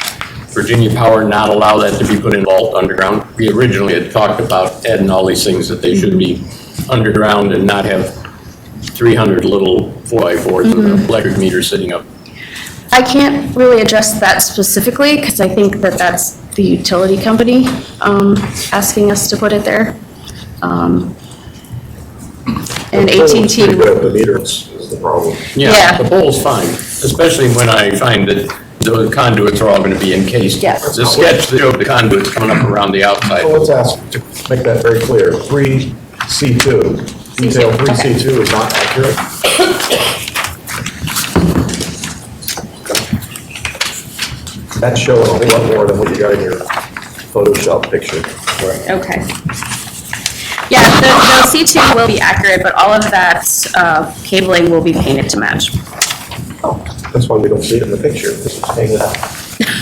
Virginia Power not allow that to be put in vault underground? We originally had talked about adding all these things that they should be underground and not have 300 little 4x4s with an electric meter sitting up. I can't really address that specifically because I think that that's the utility company asking us to put it there. And AT&T. The meter is the problem. Yeah. Yeah, the pole's fine, especially when I find that the conduits are all going to be encased. Yes. The sketch that showed the conduits coming up around the outside. So let's ask, to make that very clear, 3C2, detail 3C2 is not accurate? That's showing a whole lot more than what you got in your Photoshop picture. Okay. Yeah, the C2 will be accurate, but all of that cabling will be painted to match. That's why we don't see it in the picture, because it's hanging out.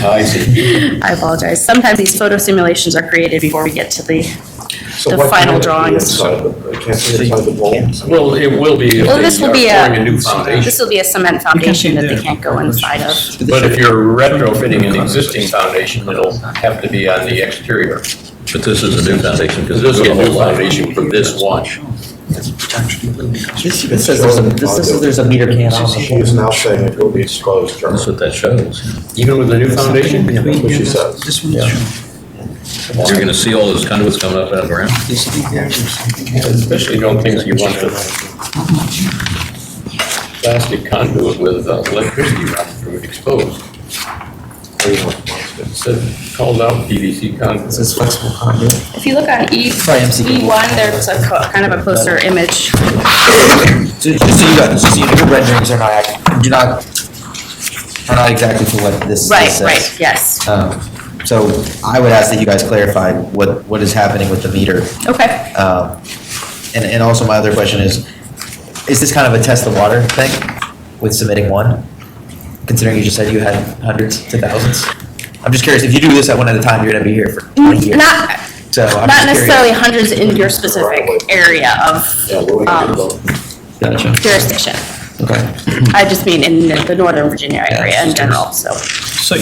I see. I apologize. Sometimes these photo simulations are created before we get to the So why final can't it be drawings. inside the- it can't be inside the pole? Well, it will be if Well, this they will are be pouring a new foundation. this will be a cement foundation that they can't go inside of. But if you're retrofitting an existing foundation, it'll have to be on the exterior. But this is a new foundation because This is a new foundation for this one. This says there's a meter can on the She is now saying it will be exposed, Charlie. That's what that shows. Even with the new foundation? That's what she says. You're going to see all those conduits coming up out of the ground? Especially don't think you want the plastic conduit with electricity running through it exposed. It said, called out PVC conduit. It says flexible conduit. If you look on E1, there's a kind of a closer image. So your renderings are not exactly for what this says. Right, yes. So I would ask that you guys clarify what is happening with the meter. Okay. And also my other question is this kind of a test the water thing with submitting one? Considering you just said you had hundreds to thousands? I'm just curious, if you do this at one at a time, you're gonna be here for 20 years. So I'm Not just necessarily curious. hundreds in your specific area of Gotcha. jurisdiction. Okay. I just mean in the Northern Virginia area in general, so. So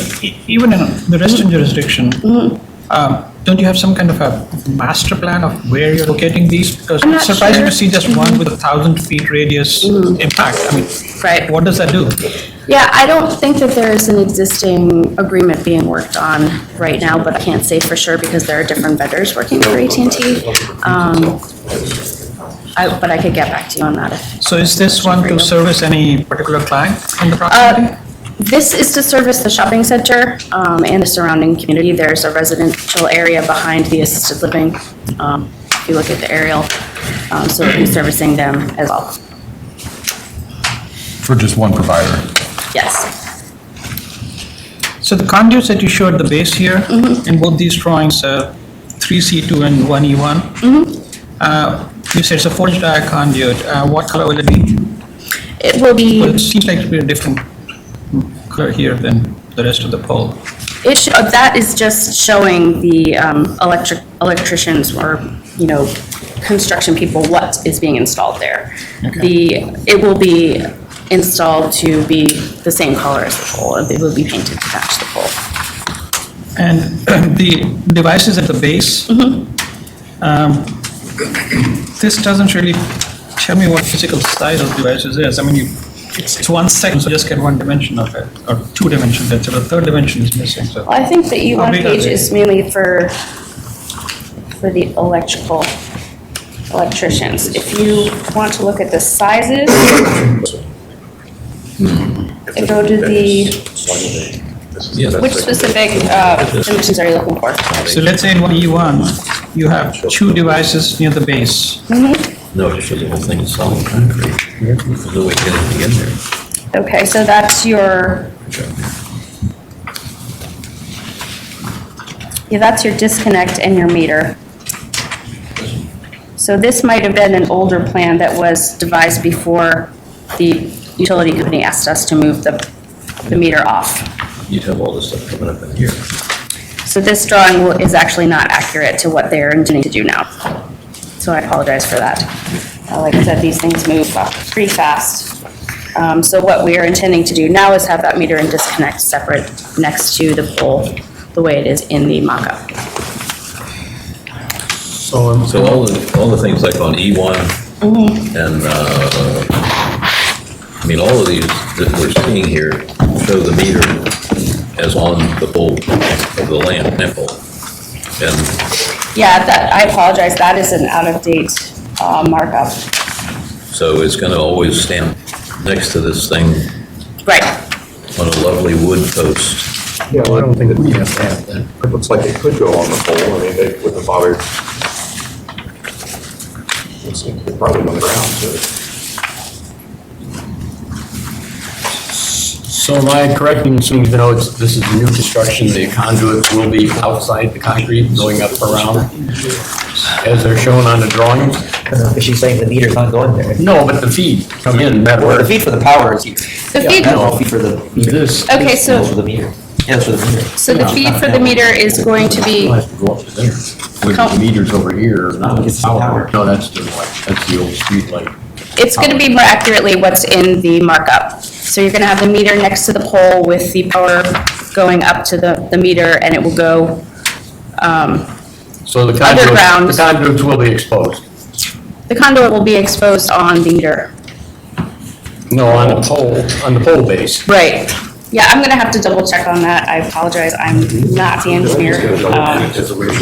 even in the Reston jurisdiction, don't you have some kind of a master plan of where you're locating these? Because I'm it's not surprising sure. to see just one with 1,000 feet radius impact. I mean, Right. what does that do? Yeah, I don't think that there is an existing agreement being worked on right now, but I can't say for sure because there are different vendors working for AT&T. But I could get back to you on that if. So is this one to service any particular client in the proximity? This is to service the shopping center and the surrounding community. There's a residential area behind the assisted living. If you look at the aerial, so it'll be servicing them as well. For just one provider. Yes. So the conduits that you showed the base here, in both these drawings, 3C2 and 1E1, you said it's a forged dia conduit. What color will it be? It will be. Well, it seems like it'll be a different color here than the rest of the pole. That is just showing the electricians or, construction people what is being installed there. It will be installed to be the same color as the pole. It will be painted to match the pole. And the devices at the base, this doesn't really tell me what physical size of devices is. I mean, it's 1 second, so just get one dimension of it, or 2 dimensions, so the third dimension is missing, so. Well, I think the How E1 big are page they? is mainly for the electricians. If you want to look at the sizes, go to the, which specific dimensions are you looking for? So let's say in one E1, you have 2 devices near the base. No, it shows the whole thing is solid concrete. There's no way to get anything in there. Okay, so that's your, yeah, that's your disconnect and your meter. So this might have been an older plan that was devised before the utility company asked us to move the meter off. You'd have all this stuff coming up in here. So this drawing is actually not accurate to what they're intending to do now. So I apologize for that. Like I said, these things move pretty fast. So what we are intending to do now is have that meter and disconnect separate next to the pole, the way it is in the mock-up. So all the things like on E1 and, I mean, all of these that we're seeing here show the meter as on the pole of the lamp nipple. And Yeah, I apologize, that is an out-of-date markup. so it's gonna always stand next to this thing Right. on a lovely wood post. Yeah, well, I don't think that we have to have that. It looks like it could go on the pole, I mean, they wouldn't have bothered. It's probably on the ground, too. So am I correct in assuming, you know, this is new construction, the conduits will be outside the concrete going up around, as they're shown on the drawings? Is she saying the meter's not going there? No, but the feed come in, matter Well, the where. feed for the power is here. The feed- No, feed for the meter. This. Okay, so- No, for the meter. Yeah, it's for the meter. So the feed for the meter is going to be, Go up to there. With the meters over here, not It's the power. No, that's the old street light. it's going to be more accurately what's in the markup. So you're going to have the meter next to the pole with the power going up to the meter, and it will go, So the Underground. conduits will be exposed. the conduit will be exposed on the meter. No, on the pole base. Right. Yeah, I'm going to have to double check on that. I apologize, I'm not the engineer. It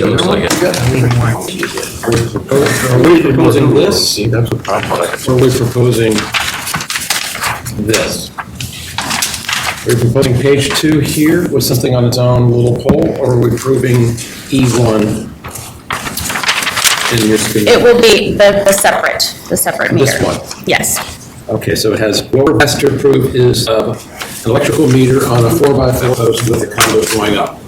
looks like it. Are we proposing this? See, that's what problem. Or are we proposing this? Are we proposing page 2 here with something on its own little pole, or are we proving E1 in your screen? It will be the separate meter. This one? Yes. Okay, so it has, what we're asked to approve is an electrical meter on a 4x4 post with a conduit going up.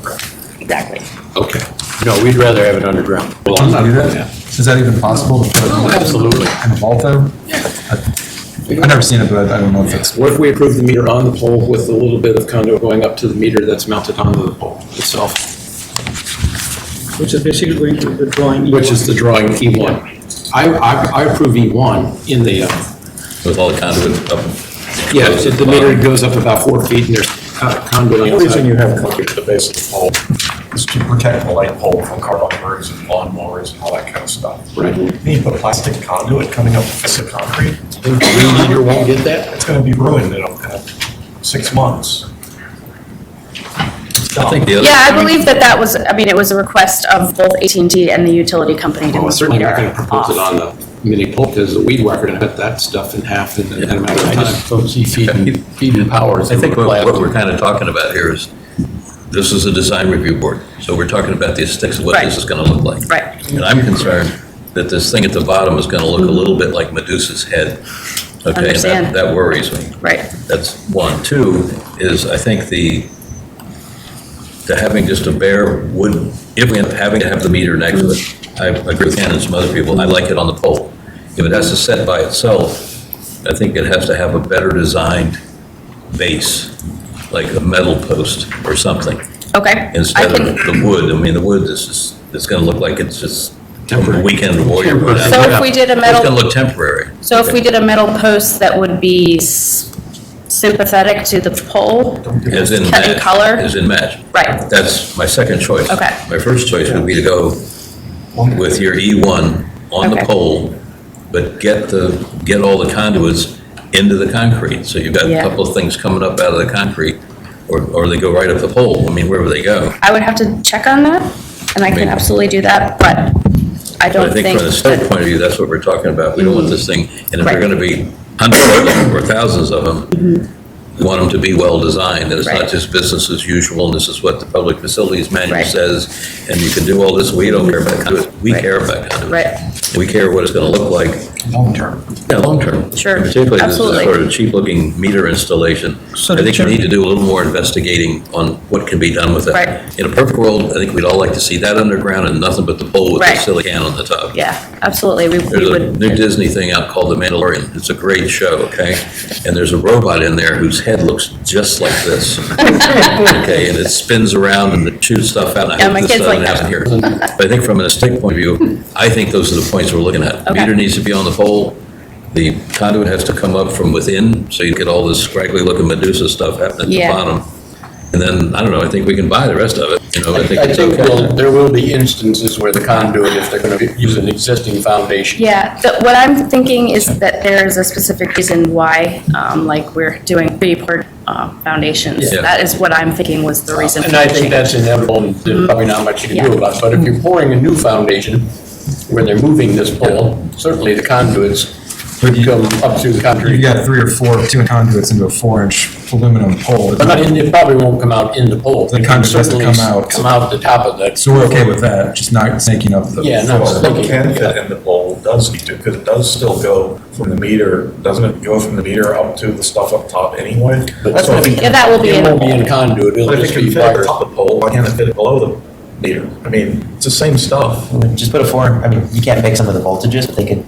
Exactly. Okay. No, we'd rather have it underground. Well, I'm not Do doing that? Is that even possible to put Oh, absolutely. in the vault though? I've never seen it, but I don't know if it's. What if we approve the meter on the pole with a little bit of conduit going up to the meter that's mounted onto the pole itself? Which is basically going to be the drawing. Which is the drawing E1. I approve E1 in the, With all the conduit up. yeah, the meter goes up about 4 feet and there's conduit on The the reason side. you have concrete at the base of the pole is to protect the light pole from car bumpers and lawnmowers and all that kind of stuff. Right. You need a plastic conduit coming up the face of concrete. The green meter won't get that? It's gonna be ruined in 6 months. I think the other. Yeah, I believe that was, I mean, it was a request of both AT&T and the utility company to Well, move the certainly not meter going to propose it off. on the mini pole because the weed whacker going to cut that stuff in half in a matter of time. I just don't see feeding power. I think what we're kind of talking about here is, this is a design review board, so we're talking about the aesthetics of what this is going to look like. Right. And I'm concerned that this thing at the bottom is going to look a little bit like Medusa's head. Okay, and Understand. that worries me. Right. That's one. Two is, I think to having just a bare wood, if we end up having to have the meter next to it, I agree with Ken and some other people, I like it on the pole. If it has to set by itself, I think it has to have a better designed base, like a metal post or something, Okay. instead I can- of the wood. I mean, the wood is just, it's gonna look like it's just a weekend warrior. So if we did a It's metal, gonna look temporary. so if we did a metal post that would be sympathetic to the pole, As in cut in match. color? As in match. Right. That's my second choice. Okay. My first choice would be to go with your E1 on the Okay. pole but get all the conduits into the concrete. So you've got a Yeah. couple of things coming up out of the concrete, or they go right up the pole. I mean, wherever they go. I would have to check on that, and I can absolutely do that, but I But don't I think think from the state that, point of view, that's what we're talking about. We don't want this thing, and if there are Right. going to be hundreds of them or thousands of them, we want them to be well-designed, and it's Right. not just business as usual, and this is what the Public Facilities Manual Right. says, and you can do all this, we don't care about conduit, we care about conduit. right, We care what it's going to look like. Long-term. Yeah, long-term. Sure, And particularly this is absolutely. sort of cheap-looking meter installation. So I think we Chair- need to do a little more investigating on what can be done with it. Right. In a perfect world, I think we'd all like to see that underground and nothing but the pole with the Right. silly can on the top. yeah, absolutely, we There's a would, new Disney thing out called The Mandalorian. It's a great show, okay? And there's a robot in there whose head looks just like this. Okay, and it spins around and it shoots stuff out. And Yeah, I my hope this kids like doesn't that. happen here. But I think from an aesthetic point of view, I think those are the points we're looking at. Okay. Meter needs to be on the pole. The conduit has to come up from within, so you get all this scraggly looking Medusa stuff happening at the Yeah. bottom. And then, I don't know, I think we can buy the rest of it. You know, I think I it's think okay. there will be instances where the conduit, if they're going to use an existing foundation. yeah, what I'm thinking is that there's a specific reason why, like, we're doing pre-poured foundations. Yeah. That is what I'm thinking was the reason for And the I change. think that's inevitable, and there's probably not much you can do Yeah. about it. But if you're pouring a new foundation where they're moving this pole, certainly the conduits would come up through the concrete. You've got 3 or 4 2 conduits into a 4-inch aluminum pole. But it probably won't come out in the pole. The It can conduit has to certainly come out. Come out the top of that. So we're okay with that, just not snaking up the Yeah, not floor. snaking. It can fit in the pole, does need to, because it does still go from the meter, doesn't it go from the meter up to the stuff up top anyway? That's So what if Yeah, that will be It in won't be the in conduit, it'll But if just it be can fit at the wire. top of the pole, why can't it fit below the meter? I mean, it's the same stuff. Just put a I mean, you can't make some of the voltages, but they could,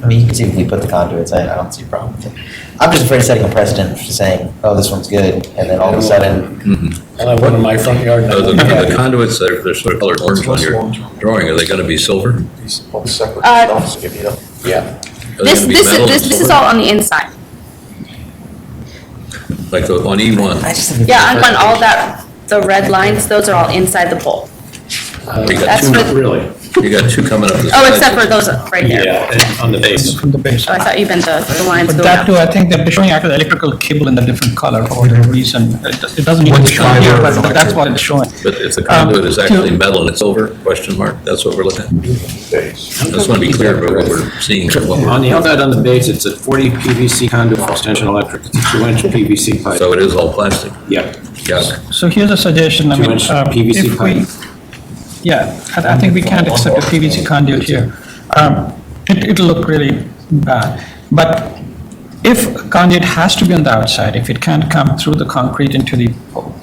I mean, you can see if we put the conduits, I don't see a problem with it. I'm just afraid of setting a precedent for saying, oh, this one's good, and then all of a sudden, I have one in my front yard. and I The won't have the it. conduits, they're sort of colored orange on your drawing. Are they going to be silver? These all separate Uh, stuff, so if you don't. Yeah. Are they This, gonna be this metal is, and this is silver? all on the inside. Like on E1? Yeah, on all that, the red lines, those are all inside the pole. You got That's two- what- Really? You got two coming up the Oh, sides. except for those right there. Yeah, and on the base. From the base. Oh, I thought you meant the lines But going that up. too, I think they're showing actually the electrical cable in a different color for whatever reason. It doesn't need to be Which shown here, fiber? but that's what it's showing. But if the conduit is actually to- metal and it's silver, question mark, that's what we're looking at. I just want to be clear about what we're seeing. On the outside, on the base, it's a 40 PVC conduit for extension electric. It's a 2-inch PVC pipe. So it is all plastic. Yeah. Yuck. So here's a suggestion, I mean, 2-inch PVC if we, pipe. yeah, I think we can't accept a PVC conduit here. It'll look really bad. But if conduit has to be on the outside, if it can't come through the concrete into the pole,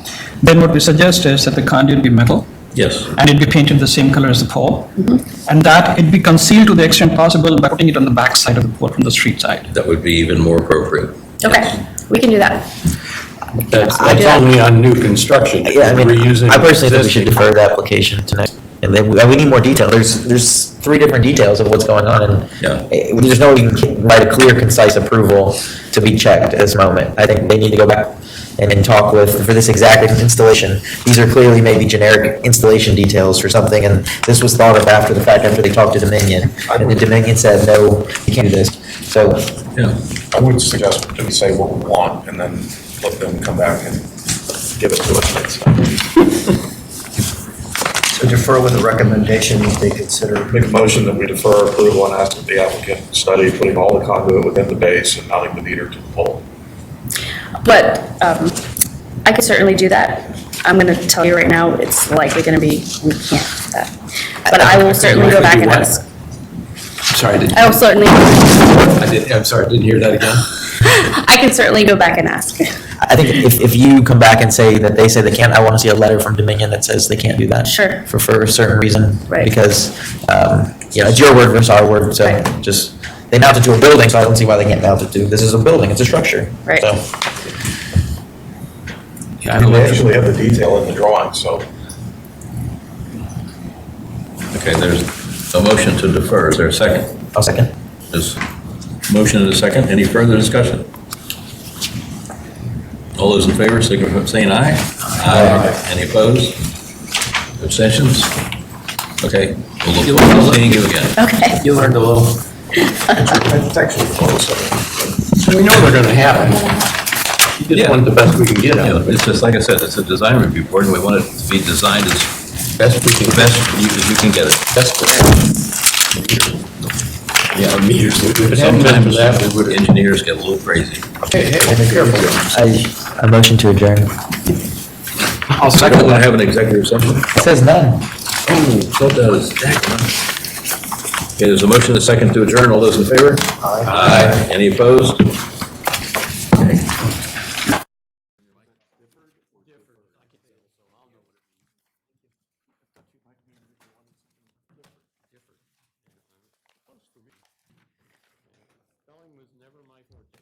then what we suggest is that the conduit be metal, Yes. and it be painted the same color as the pole, and that it be concealed to the extent possible by putting it on the back side of the pole from the street side. That would be even more appropriate. Okay, we can do that. That's I do that. only on new construction. yeah, I mean, Reusing I personally think we should existing. defer the application tonight. And then we need more detail. There's 3 different details of what's going on, and Yeah. there's no way you can write a clear, concise approval to be checked at this moment. I think they need to go back and talk with, for this exact installation, these are clearly maybe generic installation details for something, and this was thought of after the fact, after they talked to Dominion. And then Dominion said, no, you can't do this. So, Yeah. I would suggest that we say what we want and then let them come back and give it to us. So defer with a recommendation that they consider. Make a motion that we defer approval and ask that the applicant study putting all the conduit within the base and mounting the meter to the pole. But I could certainly do that. I'm going to tell you right now, it's likely going to be, we can't do that. But I will certainly go back and ask. Sorry, I didn't, I will certainly, I'm sorry, I didn't hear that again. I can certainly go back and ask. I think if you come back and say that they say they can't, I want to see a letter from Dominion that says they can't do that. Sure. For a certain reason. Right. Because, it's your word versus our word, so Right. just, they mount it to a building, so I don't see why they can't mount it to, this is a building, it's a structure. Right. So, Yeah, I We don't know. actually have the detail in the drawing, so. Okay, there's a motion to defer. Is there a second? I'll second. There's a motion and a second. Any further discussion? All those in favor, signify by saying aye. Aye. Any opposed? Abstentions? Okay, we'll look forward to seeing you again. Okay. You learned a little. It's actually close. We know they're gonna happen. You just want the best we can get out Yeah, of it. it's just, like I said, it's a design review board, and we want it to be designed as Best we can. best you can get it. That's correct. Yeah, meters. If it hadn't been for Sometimes that, we would have. engineers get a little crazy. Hey, be careful. I motion to adjourn. I'll second. Want to have an executive session? It says none. Oh, so does. Okay, there's a motion, a second to adjourn. All those in favor? Aye. Any opposed? Spelling was never my forte.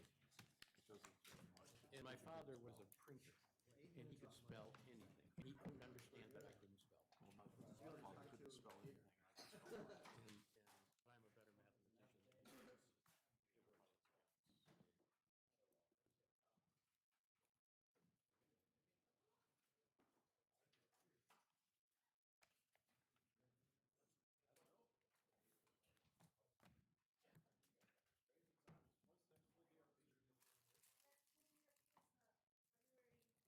And my father was a printer, and he could spell